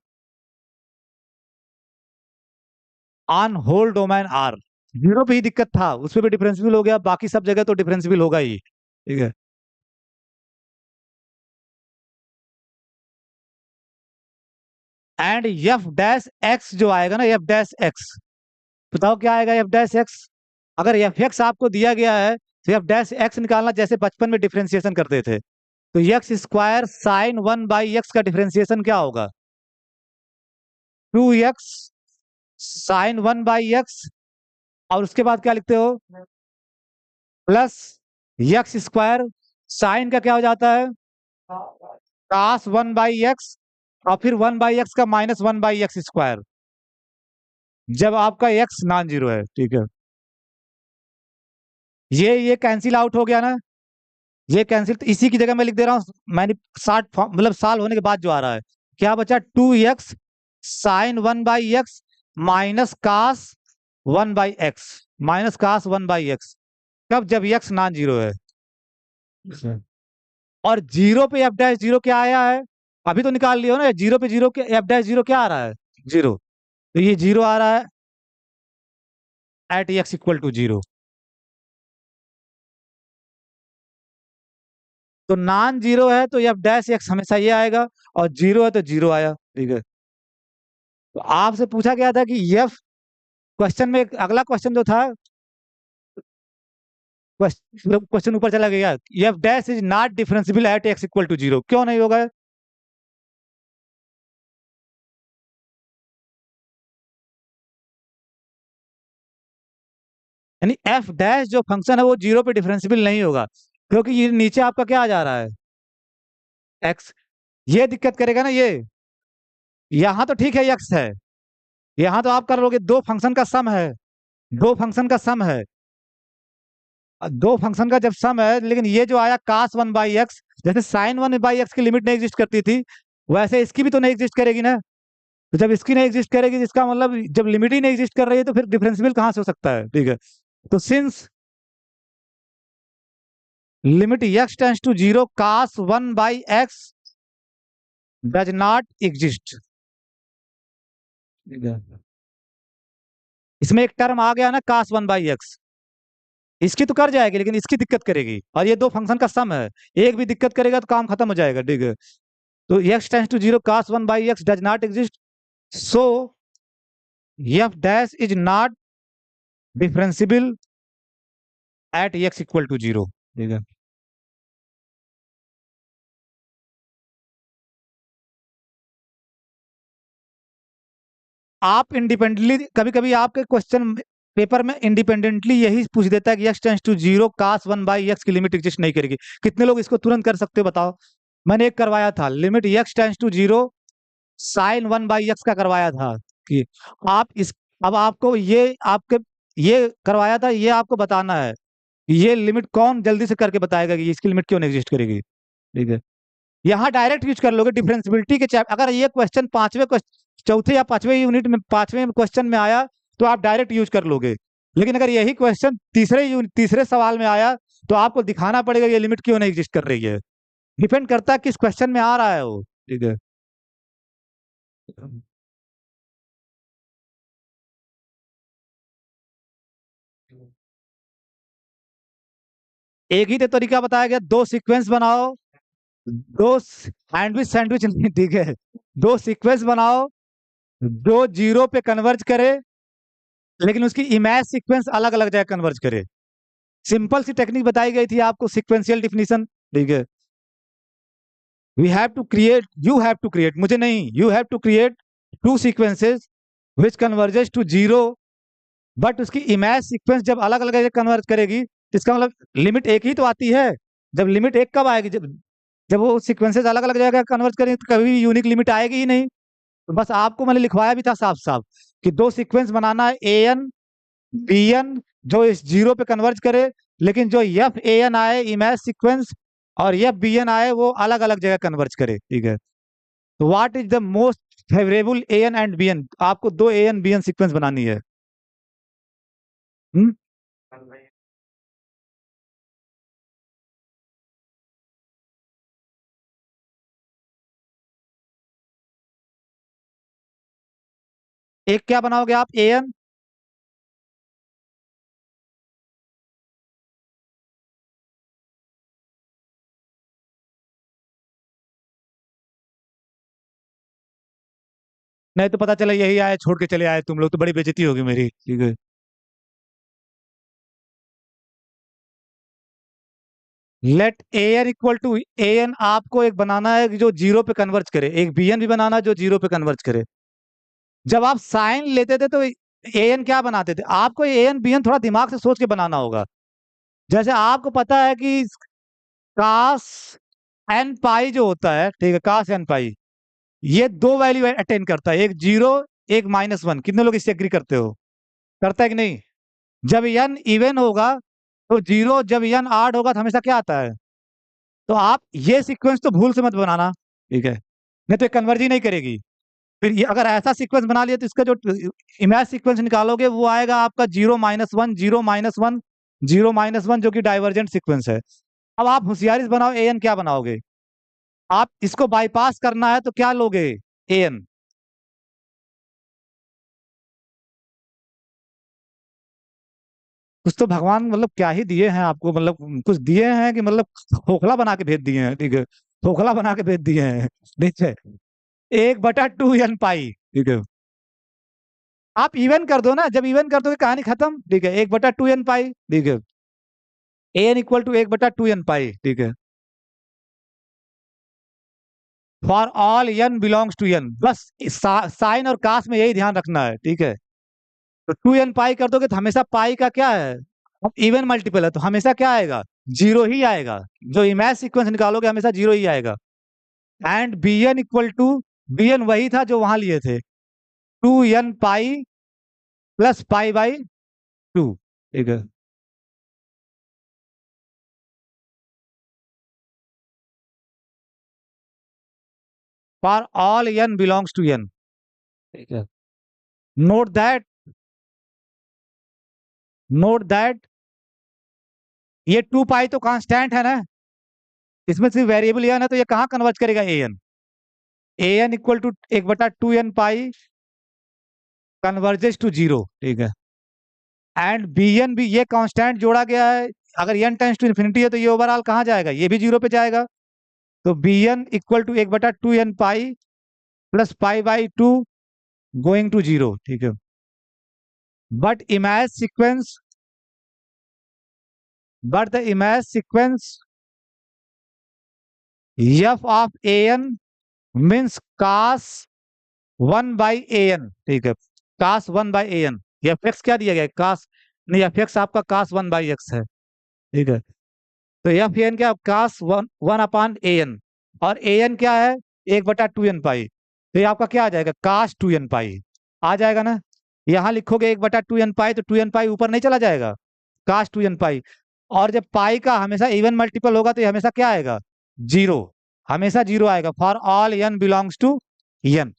on whole domain R. Zero पे ही दिक्कत था, उसपे भी डिफरेंसिबल हो गया, बाकी सब जगह तो डिफरेंसिबल होगा ही, ठीक है। एंड एफ डैश एक्स जो आएगा ना, एफ डैश एक्स, बताओ क्या आएगा एफ डैश एक्स। अगर एफ एक्स आपको दिया गया है तो एफ डैश एक्स निकालना जैसे बचपन में डिफरेंशिएशन करते थे, तो x square sine one by x का डिफरेंशिएशन क्या होगा, two x sine one by x, और उसके बाद क्या लिखते हो, प्लस एक्स स्क्वायर, साइन का क्या हो जाता है, कास वन बाई एक्स, और फिर वन बाई एक्स का minus one by x square, जब आपका एक्स नॉन जीरो है, ठीक है। ये कैंसिल आउट हो गया ना, ये कैंसिल, तो इसी की जगह मैं लिख दे रहा हूँ, मैंने 60 मतलब साल होने के बाद जो आ रहा है, क्या बचा, two x sine one by x minus cos one by x, minus cos one by x, कब, जब एक्स नॉन जीरो है। और जीरो पे एफ डैश जीरो क्या आया है, अभी तो निकाल लियो ना, जीरो पे जीरो के एफ डैश जीरो क्या आ रहा है, जीरो। तो ये जीरो आ रहा है at x equal to zero. तो नॉन जीरो है तो एफ डैश एक्स हमेशा ये आएगा, और जीरो है तो जीरो आया, ठीक है। तो आपसे पूछा गया था कि एफ, क्वेश्चन में अगला क्वेश्चन जो था, क्वेश्चन ऊपर चला गया, f dash is not differential at x equal to zero, क्यों नहीं होगा? यानी एफ डैश जो फंक्शन है वो जीरो पे डिफरेंशियल नहीं होगा, क्योंकि ये नीचे आपका क्या आ जा रहा है, एक्स। ये दिक्कत करेगा ना ये, यहां तो ठीक है एक्स है, यहां तो आप कर लोगे दो फंक्शन का सम है, दो फंक्शन का सम है, दो फंक्शन का जब सम है, लेकिन ये जो आया कास वन बाई एक्स, जैसे साइन वन बाई एक्स की लिमिट नहीं एग्जिस्ट करती थी, वैसे इसकी भी तो नहीं एग्जिस्ट करेगी ना। तो जब इसकी नहीं एग्जिस्ट करेगी, जिसका मतलब जब लिमिट ही नहीं एग्जिस्ट कर रही है, तो फिर डिफरेंशियल कहां से हो सकता है, ठीक है। तो since limit x tends to zero cos one by x does not exist, इसमें एक टर्म आ गया ना कास वन बाई एक्स, इसकी तो कर जाएगी, लेकिन इसकी दिक्कत करेगी, और ये दो फंक्शन का सम है, एक भी दिक्कत करेगा तो काम खत्म हो जाएगा, ठीक है। तो x tends to zero cos one by x does not exist, so f dash is not differential at x equal to zero, ठीक है। आप इंडिपेंडेंटली, कभी कभी आपके क्वेश्चन पेपर में इंडिपेंडेंटली यही पूछ देता है कि x tends to zero cos one by x की लिमिट एग्जिस्ट नहीं करेगी। कितने लोग इसको तुरंत कर सकते हो बताओ? मैंने एक करवाया था, limit x tends to zero sine one by x का करवाया था कि आप इस, अब आपको ये आपके ये करवाया था, ये आपको बताना है कि ये लिमिट कौन जल्दी से करके बताएगा कि इसकी लिमिट क्यों नहीं एग्जिस्ट करेगी, ठीक है। यहाँ डायरेक्ट यूज कर लोगे डिफरेंशिबिलिटी के चैप्टर, अगर ये क्वेश्चन पांचवें चौथे या पांचवें यूनिट में पांचवें क्वेश्चन में आया तो आप डायरेक्ट यूज कर लोगे, लेकिन अगर यही क्वेश्चन तीसरे सवाल में आया तो आपको दिखाना पड़ेगा ये लिमिट क्यों नहीं एग्जिस्ट कर रही है। डिपेंड करता है किस क्वेश्चन में आ रहा है वो, ठीक है। एक ही तो तरीका बताया गया, दो सीक्वेंस बनाओ, दो सैंडविच सैंडविच नहीं, ठीक है, दो सीक्वेंस बनाओ जो जीरो पे कन्वर्ज करे, लेकिन उसकी इमेज सीक्वेंस अलग अलग जगह कन्वर्ज करे। सिंपल सी टेक्निक बताई गई थी आपको, सिक्वेंशियल डिफिनीशन, ठीक है। We have to create, you have to create, मुझे नहीं, you have to create two sequences which converges to zero, but उसकी इमेज सीक्वेंस जब अलग अलग जगह कन्वर्ज करेगी तो इसका मतलब लिमिट एक ही तो आती है। जब लिमिट एक कब आएगी, जब जब वो सीक्वेंसेस अलग अलग जगह कन्वर्ज करेंगे तो कभी भी यूनिक लिमिट आएगी ही नहीं। तो बस आपको मैंने लिखवाया भी था साफ साफ कि दो सीक्वेंस बनाना है, ए एन बी एन, जो इस जीरो पे कन्वर्ज करे, लेकिन जो एफ ए एन आए इमेज सीक्वेंस और एफ बी एन आए वो अलग अलग जगह कन्वर्ज करे, ठीक है। तो what is the most favourable a n and b n, आपको दो a n b n sequence बनानी है। हम्म? एक क्या बनाओगे आप, ए एन, नहीं तो पता चला यही आए छोड़ के चले आए तुम लोग, तो बड़ी बेइज्जती होगी मेरी, ठीक है। Let a n equal to a n, आपको एक बनाना है कि जो जीरो पे कन्वर्ज करे, एक बी एन भी बनाना है जो जीरो पे कन्वर्ज करे। जब आप साइन लेते थे तो ए एन क्या बनाते थे, आपको ए एन बी एन थोड़ा दिमाग से सोच के बनाना होगा। जैसे आपको पता है कि कास एन पाई जो होता है, ठीक है, कास एन पाई ये दो वैल्यू अटेन करता है, एक जीरो एक माइनस वन, कितने लोग इससे एग्री करते हो? करता है कि नहीं? जब एन इवन होगा तो जीरो, जब एन आड होगा तो हमेशा क्या आता है? तो आप ये सीक्वेंस तो भूल से मत बनाना, ठीक है, नहीं तो कन्वर्ज ही नहीं करेगी। फिर ये अगर ऐसा सीक्वेंस बना लिया तो इसका जो इमेज सीक्वेंस निकालोगे वो आएगा आपका zero minus one, zero minus one, zero minus one, जो कि डाइवर्जेंट सीक्वेंस है। अब आप होशियारी से बनाओ, एन क्या बनाओगे? आप इसको बाईपास करना है तो क्या लोगे? एन। कुछ तो भगवान मतलब क्या ही दिए हैं आपको, मतलब कुछ दिए हैं कि मतलब खोखला बना के भेज दिए हैं, ठीक है। खोखला बना के भेज दिए हैं, ठीक है। 1/2 n पाई, ठीक है। आप इवन कर दो ना, जब इवन कर दोगे कहानी खत्म, ठीक है। 1/2 n पाई, ठीक है। N equal to 1/2 n pi, ठीक है। For all n belongs to N, बस साइन और कास में यही ध्यान रखना है, ठीक है। तो 2 n पाई कर दोगे तो हमेशा पाई का क्या है, इवन मल्टीपल है, तो हमेशा क्या आएगा? जीरो ही आएगा। जो इमेज सीक्वेंस निकालोगे हमेशा जीरो ही आएगा। And b n equal to, b n वही था जो वहां लिए थे, 2 n पाई प्लस पाई/2, ठीक है। For all n belongs to N, ठीक है। नोट दैट, नोट दैट ये 2 पाई तो कांस्टेंट है ना, इसमें सिर्फ वेरिएबल एन है, तो ये कहाँ कन्वर्ट करेगा? A n equal to 1/2 n pi converges to zero, ठीक है। एंड बी एन भी ये कांस्टेंट जोड़ा गया है, अगर एन टेंस टू इन्फिनिटी है तो ये ओवरऑल कहाँ जाएगा? ये भी जीरो पे जाएगा। तो b n equal to 1/2 n pi plus pi going to zero, ठीक है। But image sequence, but the image sequence f of a n means cos 1/an, ठीक है। कास 1/an, एफ एक्स क्या दिया गया है? कास, नहीं, एफ एक्स आपका कास 1/x है, ठीक है। तो एफ एन क्या? कास 1/an। और ए एन क्या है? 1/2 n पाई। तो ये आपका क्या आ जाएगा? कास 2 n पाई आ जाएगा ना। यहाँ लिखोगे 1/2 n पाई तो 2 n पाई ऊपर नहीं चला जाएगा, कास 2 n पाई। और जब पाई का हमेशा इवन मल्टीपल होगा तो ये हमेशा क्या आएगा? जीरो। हमेशा जीरो आएगा for all n belongs to N.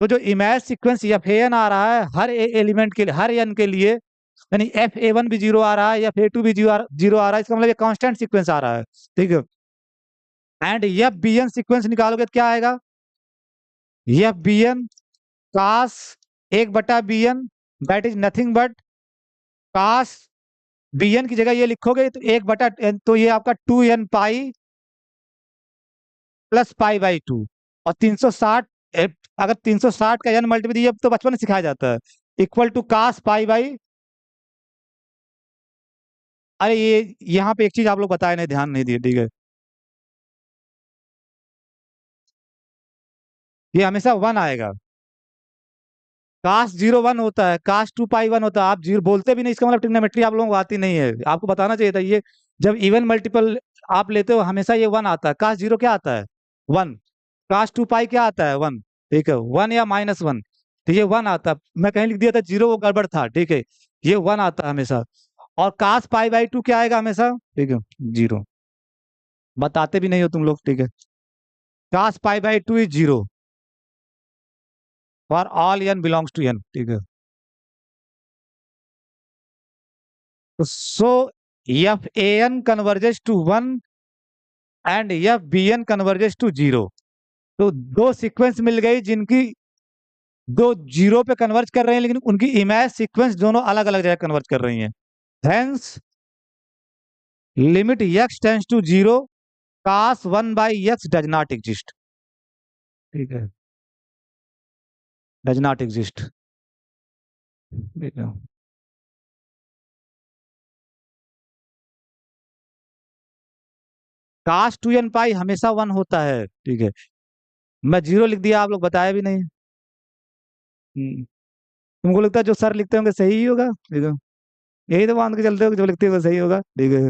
तो जो इमेज सीक्वेंस एफ एन आ रहा है हर एलिमेंट के लिए, हर एन के लिए, यानी एफ ए वन भी जीरो आ रहा है, एफ ए टू भी जीरो आ रहा है, इसका मतलब ये कांस्टेंट सीक्वेंस आ रहा है, ठीक है। And f b n sequence निकालोगे तो क्या आएगा? F b n cos 1/bn, that is nothing but cos, b n की जगह ये लिखोगे तो 1/, तो ये आपका 2 n पाई प्लस पाई/2। और 360, अगर 360 का एन मल्टीपल, ये तो बचपन में सिखाया जाता है, इक्वल टू कास पाई/, अरे ये यहाँ पे एक चीज आप लोग बताए नहीं, ध्यान नहीं दिए, ठीक है। ये हमेशा वन आएगा। कास्ट 0 1 होता है, कास्ट 2 पाई 1 होता है। आप जीरो बोलते भी नहीं, इसका मतलब ट्रिग्नोमेट्री आप लोगों को आती नहीं है, आपको बताना चाहिए था ये। जब इवन मल्टीपल आप लेते हो हमेशा ये वन आता है। कास्ट जीरो क्या आता है? वन। कास्ट 2 पाई क्या आता है? वन, ठीक है। वन या -1, तो ये वन आता है। मैं कहीं लिख दिया था जीरो, वो गड़बड़ था, ठीक है। ये वन आता है हमेशा। और कास्ट पाई/2 क्या आएगा हमेशा? ठीक है, जीरो। बताते भी नहीं हो तुम लोग, ठीक है। Cos pi is zero for all n belongs to N, ठीक है। तो so f a n converges to one and f b n converges to zero. तो दो सीक्वेंस मिल गई जिनकी दो जीरो पे कन्वर्ज कर रहे हैं, लेकिन उनकी इमेज सीक्वेंस दोनों अलग अलग जगह कन्वर्ज कर रही हैं। Hence limit x tends to zero, cos 1/x does not exist, ठीक है। डज नॉट एग्जिस्ट, ठीक है। कास 2 n पाई हमेशा वन होता है, ठीक है। मैं जीरो लिख दिया, आप लोग बताया भी नहीं। तुमको लगता है जो सर लिखते होंगे सही ही होगा, ठीक है। यही तो मान के चलते हो कि जो लिखते हो सही होगा, ठीक है।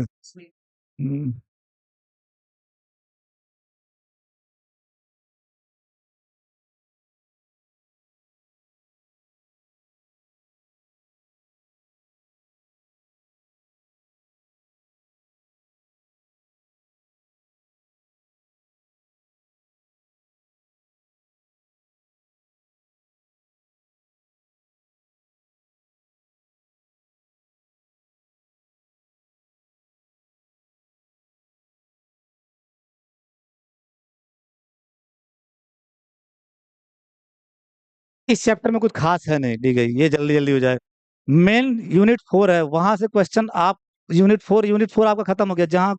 हम्म। इस चैप्टर में कुछ खास है नहीं, ठीक है, ये जल्दी जल्दी हो जाए। मेन यूनिट 4 है, वहां से क्वेश्चन आप यूनिट 4 आपका खत्म हो गया, जहां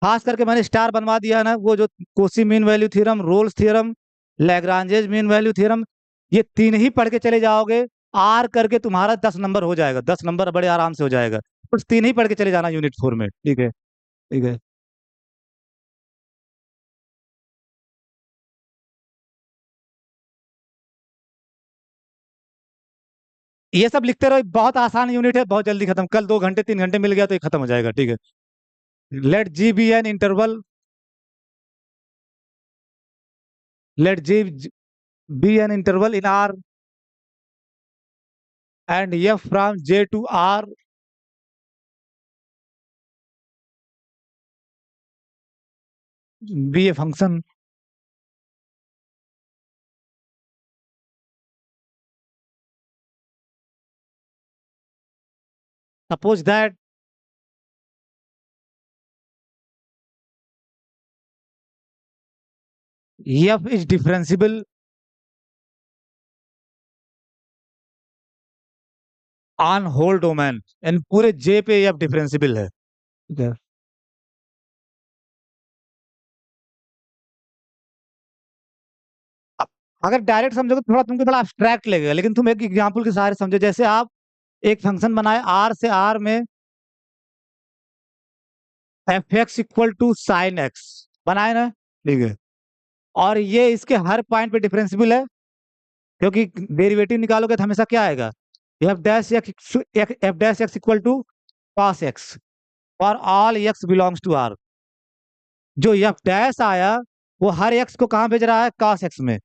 खास करके मैंने स्टार बनवा दिया है ना, वो जो Cauchy mean value theorem, Rolle's theorem, Lagrange's mean value theorem, ये तीन ही पढ़ के चले जाओगे, आर करके तुम्हारा 10 नंबर हो जाएगा, 10 नंबर बड़े आराम से हो जाएगा। बस तीन ही पढ़ के चले जाना यूनिट 4 में, ठीक है, ठीक है। ये सब लिखते रहो, बहुत आसान यूनिट है, बहुत जल्दी खत्म, कल 2 घंटे 3 घंटे मिल गया तो ये खत्म हो जाएगा, ठीक है। Let g be an interval, let g be an interval in R and f from J to R, be a function. Suppose that f is differentiable on whole domain, and पूरे जे पे एफ डिफरेंसिबल है, ठीक है। अब अगर डायरेक्ट समझोगे तो थोड़ा तुमको बड़ा abstract लगेगा, लेकिन तुम एक एग्जांपल के सहारे समझो, जैसे आप एक फंक्शन बनाए आर से आर में, f x equal to sine x बनाए ना, ठीक है, और ये इसके हर पॉइंट पे डिफरेंसिबल है, क्योंकि डेरिवेटिव निकालोगे तो हमेशा क्या आएगा, f dash x, f dash x equal to cos x for all x belongs to R. जो एफ डैश आया वो हर एक्स को कहाँ भेज रहा है, कॉस एक्स में।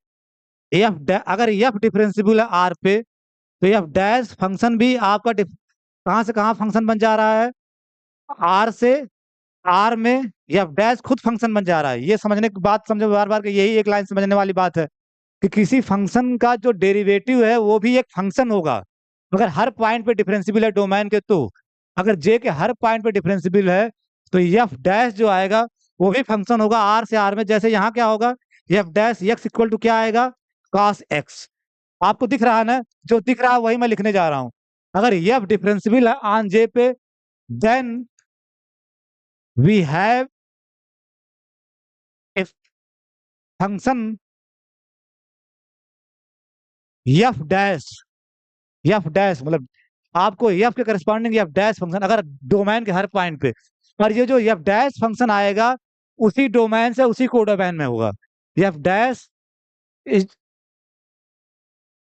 अगर एफ डिफरेंसिबल है आर पे, तो एफ डैश फंक्शन भी आपका कहाँ से कहाँ फंक्शन बन जा रहा है, आर से आर में एफ डैश खुद फंक्शन बन जा रहा है। ये समझने की बात समझो बार बार, कि यही एक लाइन समझने वाली बात है, कि किसी फंक्शन का जो डेरिवेटिव है वो भी एक फंक्शन होगा, अगर हर पॉइंट पे डिफरेंसिबल है डोमेन के तो। अगर जे के हर पॉइंट पे डिफरेंसिबल है, तो एफ डैश जो आएगा वो भी फंक्शन होगा आर से आर में। जैसे यहाँ क्या होगा, f dash x equal to क्या आएगा, कॉस एक्स। आपको दिख रहा है ना, जो दिख रहा है वही मैं लिखने जा रहा हूँ। अगर एफ डिफरेंसिबल है ऑन जे पे, then we have a function f dash, f dash मतलब आपको एफ के करस्पॉन्डिंग एफ डैश फंक्शन, अगर डोमेन के हर पॉइंट पे, और ये जो एफ डैश फंक्शन आएगा उसी डोमेन से उसी को डोमेन में होगा, f dash is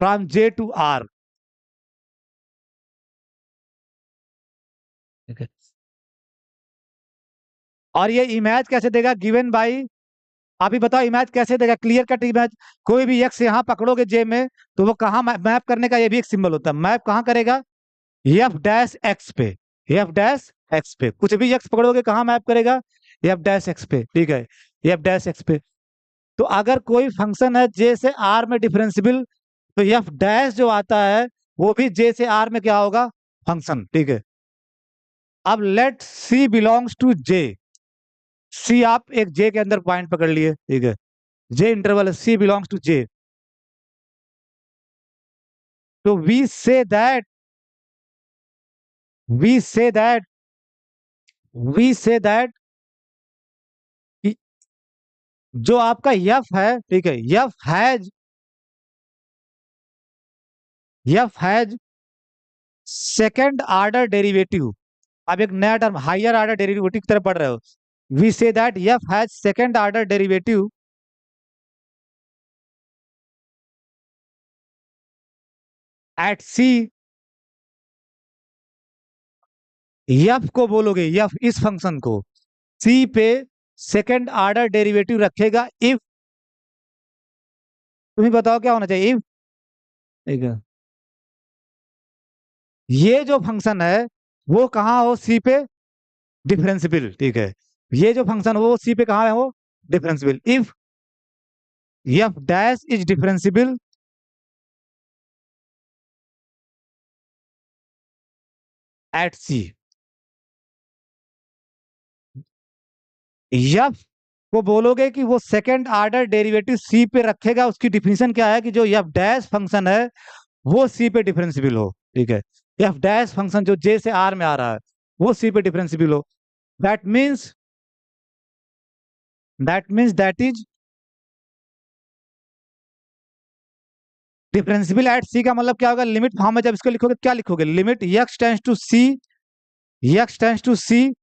from J to R, ठीक है। और ये इमेज कैसे देगा, गिवन बाई, आप ही बताओ इमेज कैसे देगा, क्लियर कट इमेज। कोई भी एक्स यहाँ पकड़ोगे जे में, तो वो कहाँ मैप करने का ये भी एक सिंबल होता है, मैप कहाँ करेगा, एफ डैश एक्स पे, एफ डैश एक्स पे, कुछ भी एक्स पकड़ोगे कहाँ मैप करेगा, एफ डैश एक्स पे, ठीक है, एफ डैश एक्स पे। तो अगर कोई फंक्शन है जे से आर में डिफरेंसिबल, तो एफ डैश जो आता है वो भी जे से आर में क्या होगा, फंक्शन, ठीक है। अब लेट सी बिलोंग्स टू जे, सी आप एक जे के अंदर पॉइंट पकड़ लिए, ठीक है, जे इंटरवल है, सी बिलोंग्स टू जे, तो we say that we say that जो आपका यफ है, ठीक है, F has second order derivative. आप एक नया टर्म हायर ऑर्डर डेरिवेटिव की तरफ पढ़ रहे हो, we say that F has second order derivative eight C. F को बोलोगे, यफ इस फंक्शन को सी पे सेकंड ऑर्डर डेरिवेटिव रखेगा इफ, तुम्हें बताओ क्या होना चाहिए, इफ, ठीक है, ये जो फंक्शन है वो कहाँ हो, सी पे डिफरेंसिबल, ठीक है, ये जो फंक्शन हो वो सी पे कहाँ है, वो differentiable. If f dash is differentiable at c, f वो बोलोगे कि वो सेकंड ऑर्डर डेरिवेटिव सी पे रखेगा, उसकी डिफिनीशन क्या है कि जो एफ डैश फंक्शन है वो सी पे डिफरेंशियल हो, ठीक है। एफ डैश फंक्शन जो जे से आर में आ रहा है वो सी पे डिफरेंशियल हो। That means that is differential at c का मतलब क्या होगा, लिमिट फॉर्म में जब इसको लिखोगे क्या लिखोगे, limit x tends to c, x tends to c,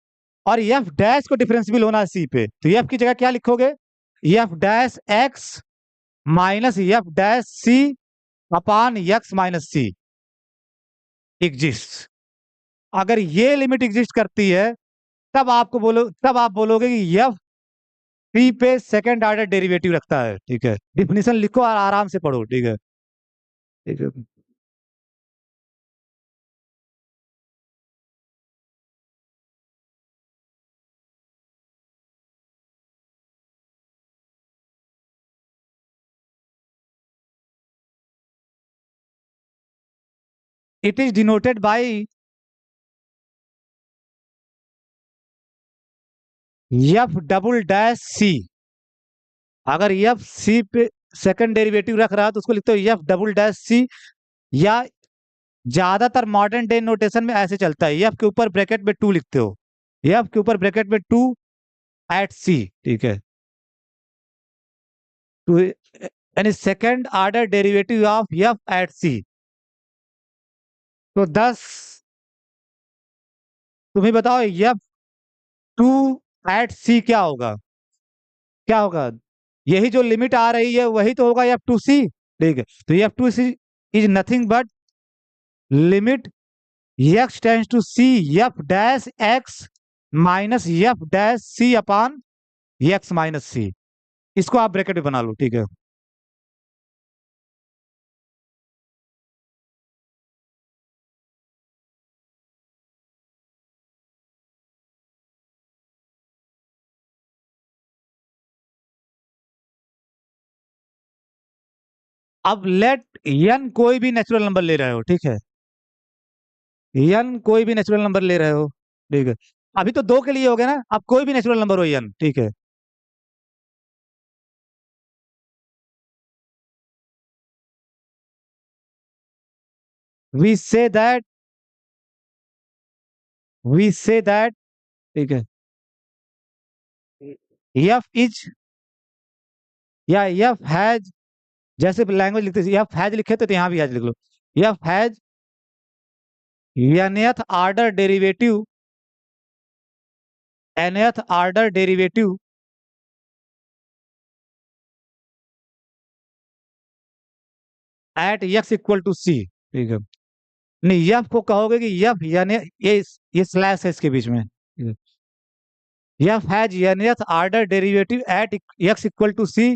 और एफ डैश को डिफरेंशियल होना है सी पे, तो एफ की जगह क्या लिखोगे, f dash x minus f dash c upon x minus c exist. अगर ये लिमिट एग्जिस्ट करती है तब आप बोलोगे कि एफ सी पे सेकंड ऑर्डर डेरिवेटिव रखता है, ठीक है। डिफिनीशन लिखो और आराम से पढ़ो, ठीक है। ठीक है। It is denoted by f double dash c. अगर एफ सी पे सेकंड डेरिवेटिव रख रहा है तो उसको लिखते हो एफ डबल डैश सी, या ज्यादातर मॉडर्न डे नोटेशन में ऐसे चलता है, एफ के ऊपर ब्रैकेट में टू लिखते हो, एफ के ऊपर ब्रैकेट में टू एट सी, ठीक है। टू यानी second order derivative of f at c. तो 10, तुम्हें बताओ एफ टू एट सी क्या होगा, क्या होगा, यही जो लिमिट आ रही है वही तो होगा एफ टू सी, ठीक है। तो f two c is nothing but limit x tends to c f dash x minus f dash c upon x minus c. इसको आप ब्रैकेट में बना लो, ठीक है। अब लेट एन कोई भी नेचुरल नंबर ले रहे हो, ठीक है, एन कोई भी नेचुरल नंबर ले रहे हो, ठीक है। अभी तो दो के लिए हो गया ना, अब कोई भी नेचुरल नंबर हो एन, ठीक है। We say that we say that ठीक है, एफ इज या एफ हैज, जैसे लैंग्वेज लिखते हैं एफ हैज लिखे तो यहाँ भी हैज लिख लो, f has nth order derivative, nth order derivative at x equal to c, ठीक है। नहीं, एफ को कहोगे कि एफ यानी ये स्लैश है इसके बीच में, f has nth order derivative at x equal to c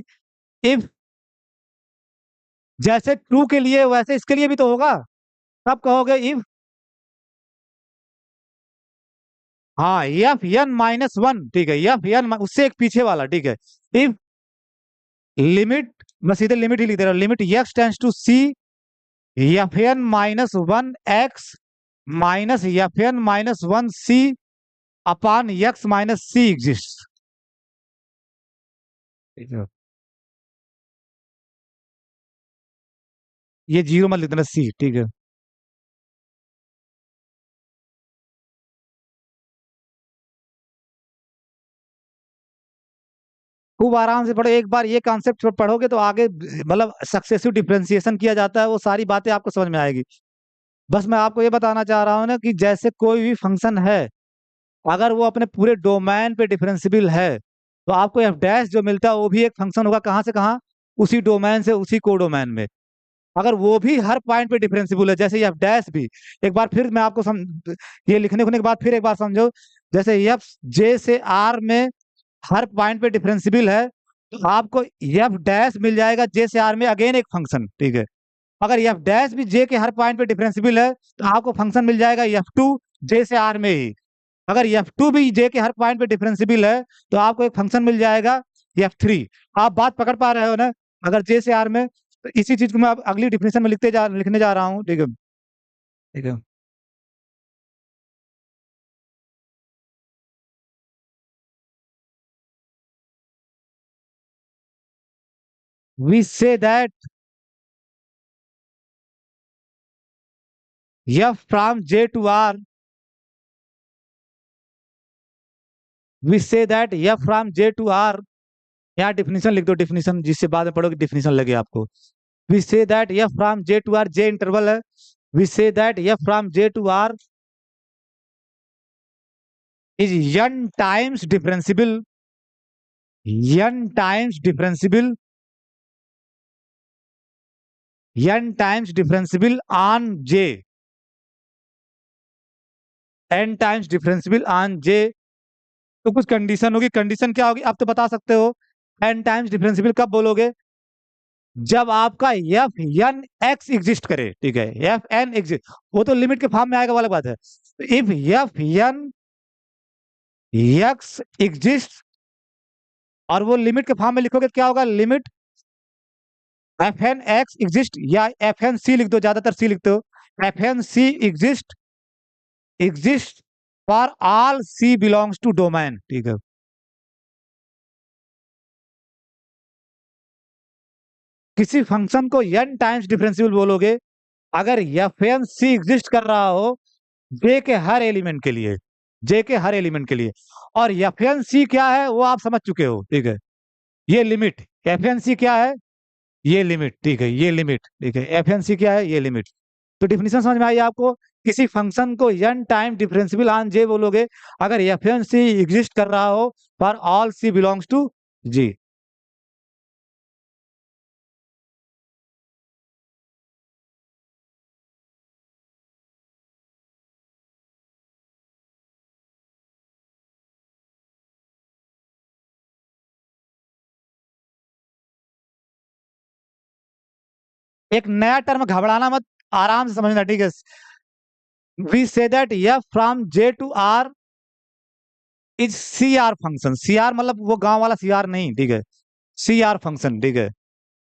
if, जैसे ट्रू के लिए वैसे इसके लिए भी तो होगा, तब कहोगे इफ, हाँ एफ एन माइनस वन, ठीक है, एफ एन उससे एक पीछे वाला, ठीक है। इफ लिमिट, मैं सीधे लिमिट ही लिख दे रहा हूँ, limit x tends to c f n minus one x minus f n minus one c upon x minus c exist, ठीक है। ये जीरो मत लिख देना, सी, ठीक है। खूब आराम से पढ़ो, एक बार ये कॉन्सेप्ट पढ़ोगे तो आगे मतलब सक्सेसिव डिफरेंशिएशन किया जाता है, वो सारी बातें आपको समझ में आएगी। बस मैं आपको ये बताना चाह रहा हूँ ना कि जैसे कोई भी फंक्शन है, अगर वो अपने पूरे डोमेन पे डिफरेंशियल है तो आपको एफ डैश जो मिलता है वो भी एक फंक्शन होगा, कहाँ से कहाँ, उसी डोमेन से उसी को डोमेन में। अगर वो भी हर पॉइंट पे डिफरेंशियल है जैसे एफ डैश भी, एक बार फिर मैं आपको ये लिखने के बाद फिर एक बार समझो, जैसे एफ जे से आर में हर पॉइंट पे डिफरेंशियल है, तो आपको एफ डैश मिल जाएगा जे से आर में अगेन एक फंक्शन, ठीक है। अगर एफ डैश भी जे के हर पॉइंट पे डिफरेंशियल है तो आपको फंक्शन मिल जाएगा एफ टू जे से आर में ही। अगर एफ टू भी जे के हर पॉइंट पे डिफरेंशियल है तो आपको एक फंक्शन मिल जाएगा एफ थ्री। आप बात पकड़ पा रहे हो ना, अगर जे से आर में, तो इसी चीज को मैं अब अगली डिफिनेशन में लिखने जा रहा हूँ, ठीक है। ठीक है। We say that f from J to R, we say that f from J to R, यहाँ डिफिनीशन लिख दो, डिफिनीशन जिससे बाद में पढ़ोगे डिफिनीशन लगे आपको। We say that f from J to R, J interval है, we say that f from J to R is n times differentiable, n times differentiable, n times differentiable on j, n times differentiable on j। तो कुछ कंडीशन होगी, कंडीशन क्या होगी आप तो बता सकते हो। n टाइम्स डिफरेंशियल कब बोलोगे? जब आपका एफ एन एक्स एग्जिस्ट करे, ठीक है, एफ एन एग्जिस्ट, वो तो लिमिट के फॉर्म में आएगा वाला बात है। If f n x exist, और वो लिमिट के फॉर्म में लिखोगे तो क्या होगा? Limit f n x exist, या एफ एन सी लिख दो, ज्यादातर सी लिखते हो, F n c exist, exist for all c belongs to domain, ठीक है। किसी फंक्शन को n टाइम्स डिफरेंशियल बोलोगे अगर एफ एन सी एग्जिस्ट कर रहा हो जे के हर एलिमेंट के लिए, जे के हर एलिमेंट के लिए। और एफ एन सी क्या है वो आप समझ चुके हो, ठीक है, ये लिमिट। एफ एन सी क्या है? ये लिमिट, ठीक है, ये लिमिट, ठीक है, एफ एन सी क्या है? ये लिमिट। तो डिफिनीशन समझ में आई आपको? किसी फंक्शन को n time differential on J बोलोगे अगर एफ एन सी एग्जिस्ट कर रहा हो for all c belongs to G. एक नया टर्म, घबराना मत, आराम से समझना, ठीक है। We say that f from J to R is C r function, C r मतलब वो गांव वाला सी आर नहीं, ठीक है, सी आर फंक्शन, ठीक है,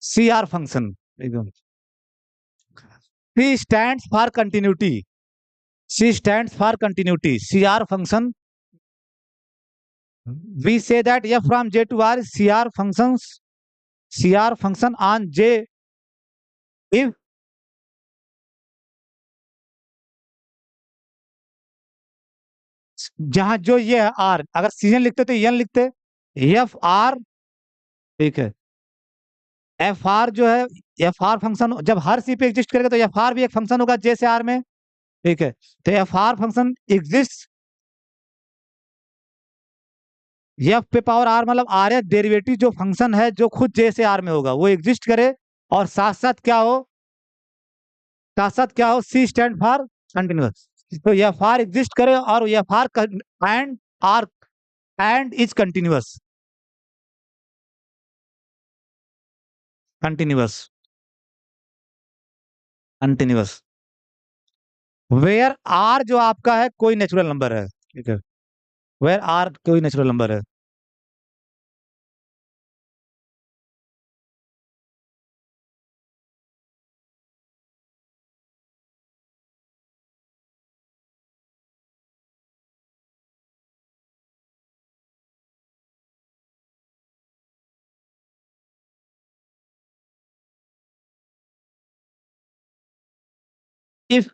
सी आर फंक्शन, ठीक है। C stands for continuity, C stands for continuity, C r function. We say that f from J to R C r function, C r function on J if, जहां जो ये है आर, अगर सी एन लिखते तो एन लिखते, एफ आर, ठीक है, एफ आर जो है, एफ आर फंक्शन जब हर सी पे एग्जिस्ट करेगा तो एफ आर भी एक फंक्शन होगा जे से आर में, ठीक है। तो f are function exist, F पे पावर आर मतलब आर एस डेरिवेटिव जो फंक्शन है जो खुद जे से आर में होगा वो एग्जिस्ट करे, और साथ साथ क्या हो, साथ साथ क्या हो, सी स्टैंड फॉर कंटिन्यूअस। तो एफ आर एग्जिस्ट करे और f r and is continuous, continuous, continuous, where r जो आपका है कोई नेचुरल नंबर है, ठीक है, वेयर आर कोई नेचुरल नंबर है। इफ,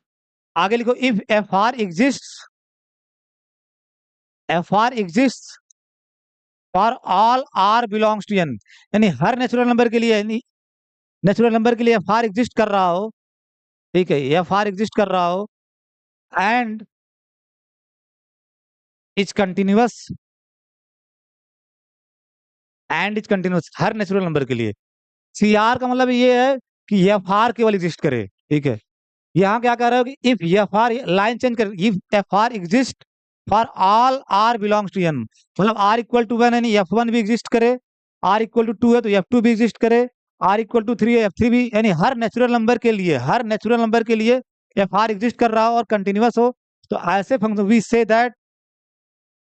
आगे लिखो, if f r exist, f r exist for all r belongs to n, यानी हर नेचुरल नंबर के लिए, यानी नेचुरल नंबर के लिए एफ आर एग्जिस्ट कर रहा हो, ठीक है, एफ आर एग्जिस्ट कर रहा हो and is continuous, and is continuous her natural number के लिए। सी आर का मतलब ये है कि एफ आर केवल एग्जिस्ट करे, ठीक है। यहाँ क्या कह रहे हो कि if f r, line change कर, if f r exist for all r belongs to N, मतलब आर इक्वल टू वन यानी एफ वन भी एग्जिस्ट करे, आर इक्वल टू टू है तो एफ टू भी एग्जिस्ट करे, आर इक्वल टू थ्री है एफ थ्री भी, यानी हर नेचुरल नंबर के लिए, हर नेचुरल नंबर के लिए एफ आर एग्जिस्ट कर रहा हो और कंटिन्यूअस हो। तो ऐसे function we say that,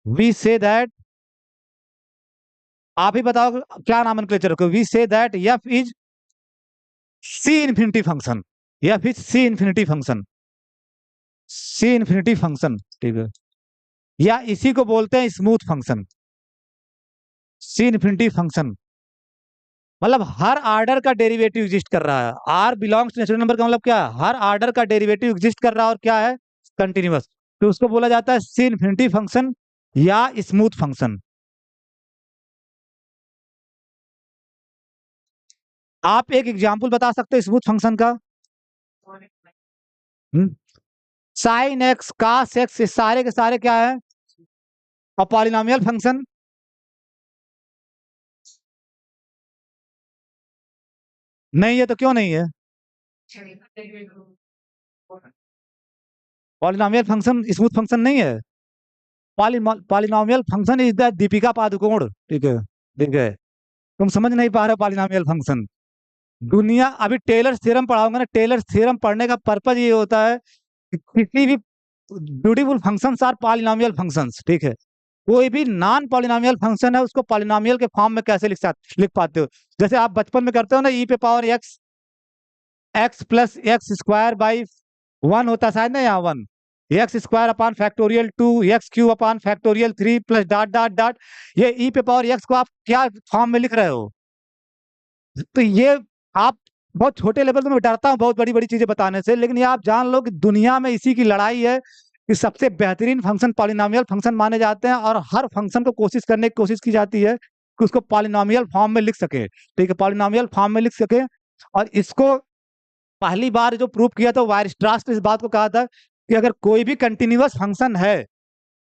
we say that, आप ही बताओ क्या नामनक्लेचर रखो, we say that f is C infinity function, f is C infinity function, C infinity function, ठीक है, या इसी को बोलते हैं smooth function, C infinity function. मतलब हर ऑर्डर का डेरिवेटिव एग्जिस्ट कर रहा है। R belongs to natural number का मतलब क्या है? हर ऑर्डर का डेरिवेटिव एग्जिस्ट कर रहा है और क्या है? कंटिन्यूअस। तो उसको बोला जाता है सी इन्फिनिटी फंक्शन या स्मूथ फंक्शन। आप एक एग्जाम्पल बता सकते हो स्मूथ फंक्शन का? साइन एक्स कास एक्स ये सारे के सारे क्या है? और पॉलिनोमियल फंक्शन। नहीं है तो क्यों नहीं है? पॉलिनोमियल फंक्शन स्मूथ फंक्शन नहीं है। Polynomial function is the Deepika Padukone. ठीक है, ठीक है। तुम समझ नहीं पा रहे पॉलिनोमियल फंक्शन। दुनिया अभी टेलर्स थ्योरम पढ़ाऊंगा ना। टेलर्स थ्योरम पढ़ने का पर्पज ये होता है कि किसी भी beautiful functions are polynomial functions. ठीक है, कोई भी नॉन पॉलिनोमियल फंक्शन है उसको पॉलिनोमियल के फॉर्म में कैसे लिख पाते हो? जैसे आप बचपन में करते हो ना, ई पे power x, x plus x square by one होता है शायद ना, यहाँ one. X square upon factorial two, x Q upon factorial three plus dot dot dot. ये ई पे पावर एक्स को आप क्या फॉर्म में लिख रहे हो? तो ये आप बहुत छोटे लेवल पे, मैं डरता हूँ बहुत बड़ी बड़ी चीजें बताने से, लेकिन ये आप जान लो कि दुनिया में इसी की लड़ाई है कि सबसे बेहतरीन फंक्शन पॉलिनोमियल फंक्शन माने जाते हैं, और हर फंक्शन को कोशिश करने की कोशिश की जाती है कि उसको पॉलिनोमियल फॉर्म में लिख सके। ठीक है, पॉलिनोमियल फॉर्म में लिख सके। और इसको पहली बार जो प्रूव किया था वायरस्ट्रास ने इस बात को कहा था कि अगर कोई भी कंटिन्यूअस फंक्शन है,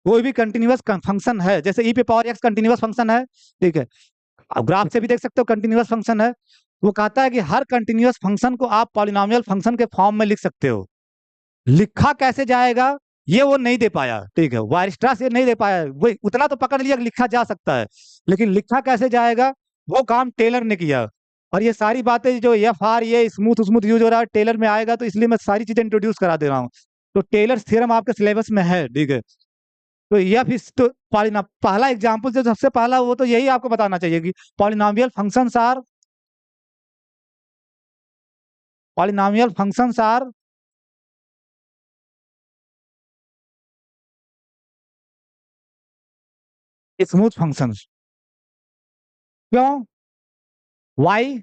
कोई भी कंटिन्यूअस फंक्शन है, जैसे ई पे पावर एक्स कंटिन्यूअस फंक्शन है। ठीक है, आप ग्राफ से भी देख सकते हो कंटिन्यूअस फंक्शन है। वो कहता है कि हर कंटिन्यूअस फंक्शन को आप पॉलिनोमियल फंक्शन के फॉर्म में लिख सकते हो। लिखा कैसे जाएगा ये वो नहीं दे पाया। ठीक है, वायरस्ट्रास ये नहीं दे पाया। वो उतना तो पकड़ लिया कि लिखा जा सकता है, लेकिन लिखा कैसे जाएगा वो काम टेलर ने किया। और ये सारी बातें जो एफ आर ये स्मूथ स्मूथ यूज हो रहा है टेलर में आएगा, तो इसलिए मैं सारी चीजें इंट्रोड्यूस करा दे रहा हूँ। तो टेलर थ्योरम आपके सिलेबस में है। ठीक है, तो एफ इस तो पहला एग्जाम्पल जो सबसे पहला वो तो यही आपको बताना चाहिए कि polynomial functions are polynomial functions are smooth functions. क्यों? वाई?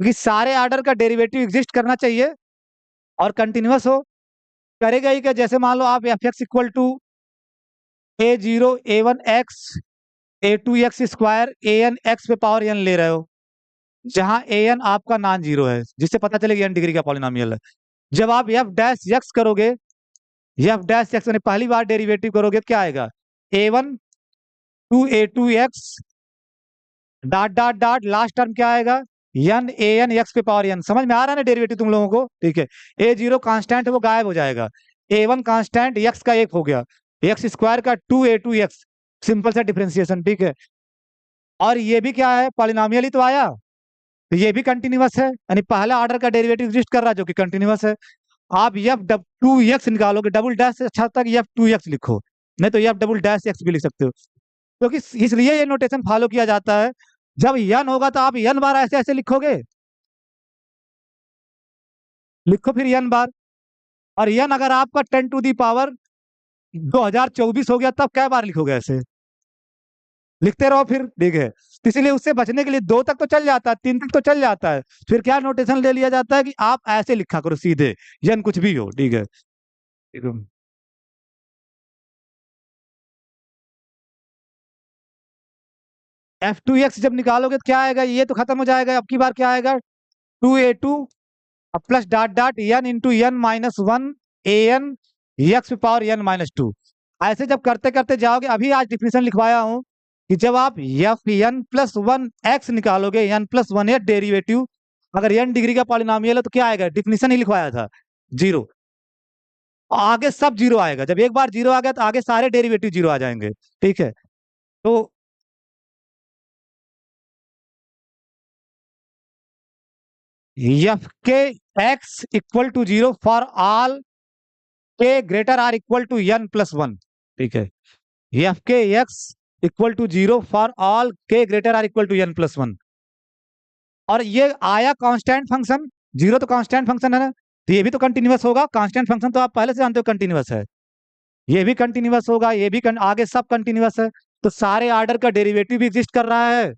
क्योंकि सारे ऑर्डर का डेरिवेटिव एग्जिस्ट करना चाहिए और कंटिन्यूअस हो। करेगा ही क्या? जैसे मान लो आप f x equal to a zero a one x a two x square a n x पे पावर एन ले रहे हो, जहां ए एन आपका नॉन जीरो है, जिससे पता चलेगा एन डिग्री का पॉलिनोमियल है। जब आप एफ डैश एक्स करोगे, एफ डैश एक्स पहली बार डेरिवेटिव करोगे तो क्या आएगा? A one two a two x dot dot dot last term क्या आएगा? एन ए एन एक्स पे पावर एन। समझ में आ रहा है ना डेरिवेटिव तुम लोगों को? ठीक है, ए जीरो कांस्टेंट है वो गायब हो जाएगा, ए वन कांस्टेंट एक्स का एक हो गया, एक्स स्क्वायर का two a two x, simple सा डिफरेंशिएशन। ठीक है, और ये भी क्या है? पॉलिनोमियल ही तो आया, तो ये भी कंटिन्यूअस है, यानी पहला ऑर्डर का डेरिवेटिव एग्जिस्ट कर रहा है जो कि कंटिन्यूअस है। आप एफ टू एक्स निकालोगे, डबल डैश से अच्छा तक एफ टू एक्स लिखो, नहीं तो एफ डबल डैश एक्स भी लिख सकते हो। क्योंकि इसलिए ये नोटेशन फॉलो किया जाता है। जब यन होगा तो आप यन बार ऐसे ऐसे लिखोगे, लिखो फिर यन बार। और यन अगर आपका 10 टू दी पावर 2024 हो गया तब क्या बार लिखोगे? ऐसे लिखते रहो फिर। ठीक है, तो इसीलिए उससे बचने के लिए दो तक तो चल जाता है, तीन तक तो चल जाता है, फिर क्या नोटेशन ले लिया जाता है कि आप ऐसे लिखा करो सीधे, यन कुछ भी हो। ठीक है, ठीक है। एफ टू एक्स जब निकालोगे तो क्या आएगा? ये तो खत्म हो जाएगा, अब की बार क्या आएगा? Two a two plus dot dot n into n minus one a n x power n minus two. ऐसे जब करते करते जाओगे, अभी आज डिफिनेशन लिखवाया हूं कि जब आप f N plus one x निकालोगे, n plus one x derivative, अगर एन डिग्री का पॉलिनोमियल है तो क्या आएगा? डिफिनेशन ही लिखवाया था, जीरो। आगे सब जीरो आएगा। जब एक बार जीरो आ गया तो आगे सारे डेरिवेटिव जीरो आ जाएंगे। ठीक है, तो f k x equal to zero for all k greater or equal to n plus one. ठीक है, f k x equal to zero for all k greater or equal to n plus one. और ये आया कांस्टेंट फंक्शन, जीरो तो कांस्टेंट फंक्शन है ना, तो ये भी तो कंटिन्यूअस होगा। कांस्टेंट फंक्शन तो आप पहले से जानते हो कंटिन्यूअस है। ये भी कंटिन्यूअस होगा, ये भी आगे सब कंटिन्यूअस है। तो सारे आर्डर का डेरिवेटिव भी एग्जिस्ट कर रहा है,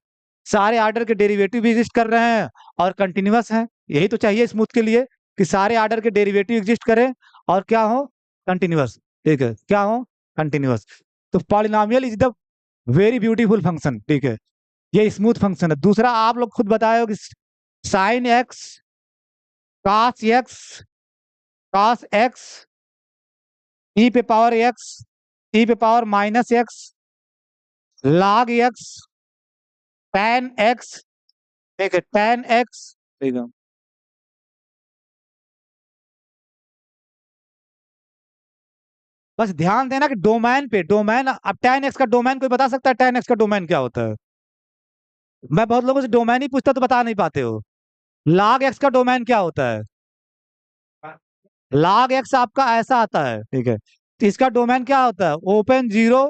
सारे आर्डर के डेरिवेटिव भी एग्जिस्ट कर रहे हैं और कंटिन्यूअस है। यही तो चाहिए स्मूथ के लिए, कि सारे आर्डर के डेरिवेटिव एग्जिस्ट करें और क्या हो, कंटिन्यूअस। ठीक है, क्या हो, कंटिन्यूअस। तो polynomial is the very beautiful function. ठीक है, ये स्मूथ फंक्शन है। दूसरा आप लोग खुद बताए कि sine x, cos x, cos x, e पे पावर एक्स, ई पे power minus x, log x, tan x. ठीक है, tan एक्स। ठीक है, बस ध्यान देना कि डोमेन पे, डोमेन अब tan एक्स का डोमेन कोई बता सकता है, tan एक्स का डोमेन क्या होता है? मैं बहुत लोगों से डोमेन ही पूछता तो बता नहीं पाते हो। log एक्स का डोमेन क्या होता है? log एक्स आपका ऐसा आता है। ठीक है, तो इसका डोमेन क्या होता है? Open zero,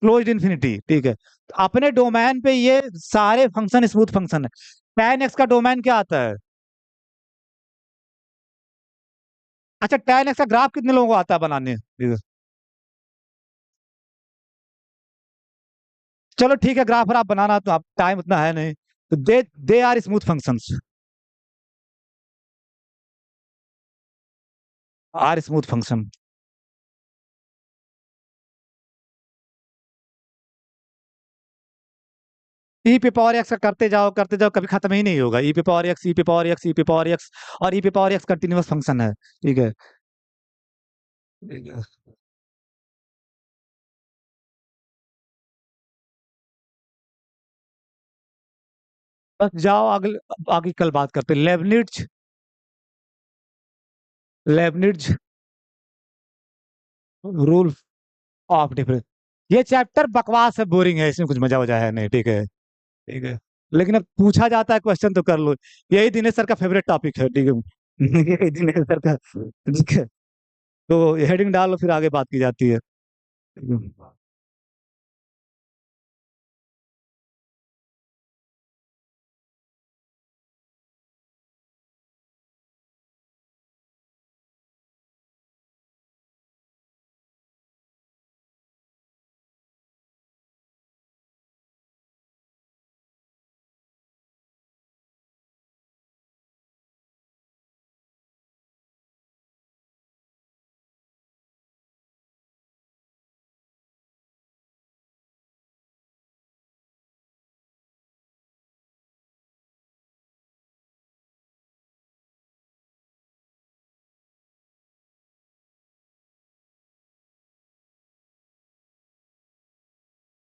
closed infinity. ठीक है, तो अपने डोमेन पे ये सारे फंक्शन स्मूथ फंक्शन है। tan एक्स का डोमेन क्या आता है? अच्छा, tan एक्स का ग्राफ कितने लोगों को आता है बनाने? ठीक है। चलो ठीक है, ग्राफ आप बनाना, तो आप टाइम उतना है नहीं। तो they are smooth functions, are smooth function. E पे पावर एक्स का करते जाओ, कभी खत्म ही नहीं होगा। ई पे पावर एक्स, ई पे पावर एक्स, ई पे पावर एक्स, और ई पे पावर एक्स कंटिन्यूअस फंक्शन है। ठीक है। ठीक है। बस जाओ आगे, आगे कल बात करते हैं। Lebanese, Lebanese rule of difference. ये चैप्टर बकवास है, बोरिंग है, इसमें कुछ मजा वजा है नहीं। ठीक है। ठीक है, लेकिन अब पूछा जाता है क्वेश्चन तो कर लो। यही दिनेश सर का फेवरेट टॉपिक है। ठीक है यही दिनेश सर का। ठीक है, तो हेडिंग डालो, फिर आगे बात की जाती है।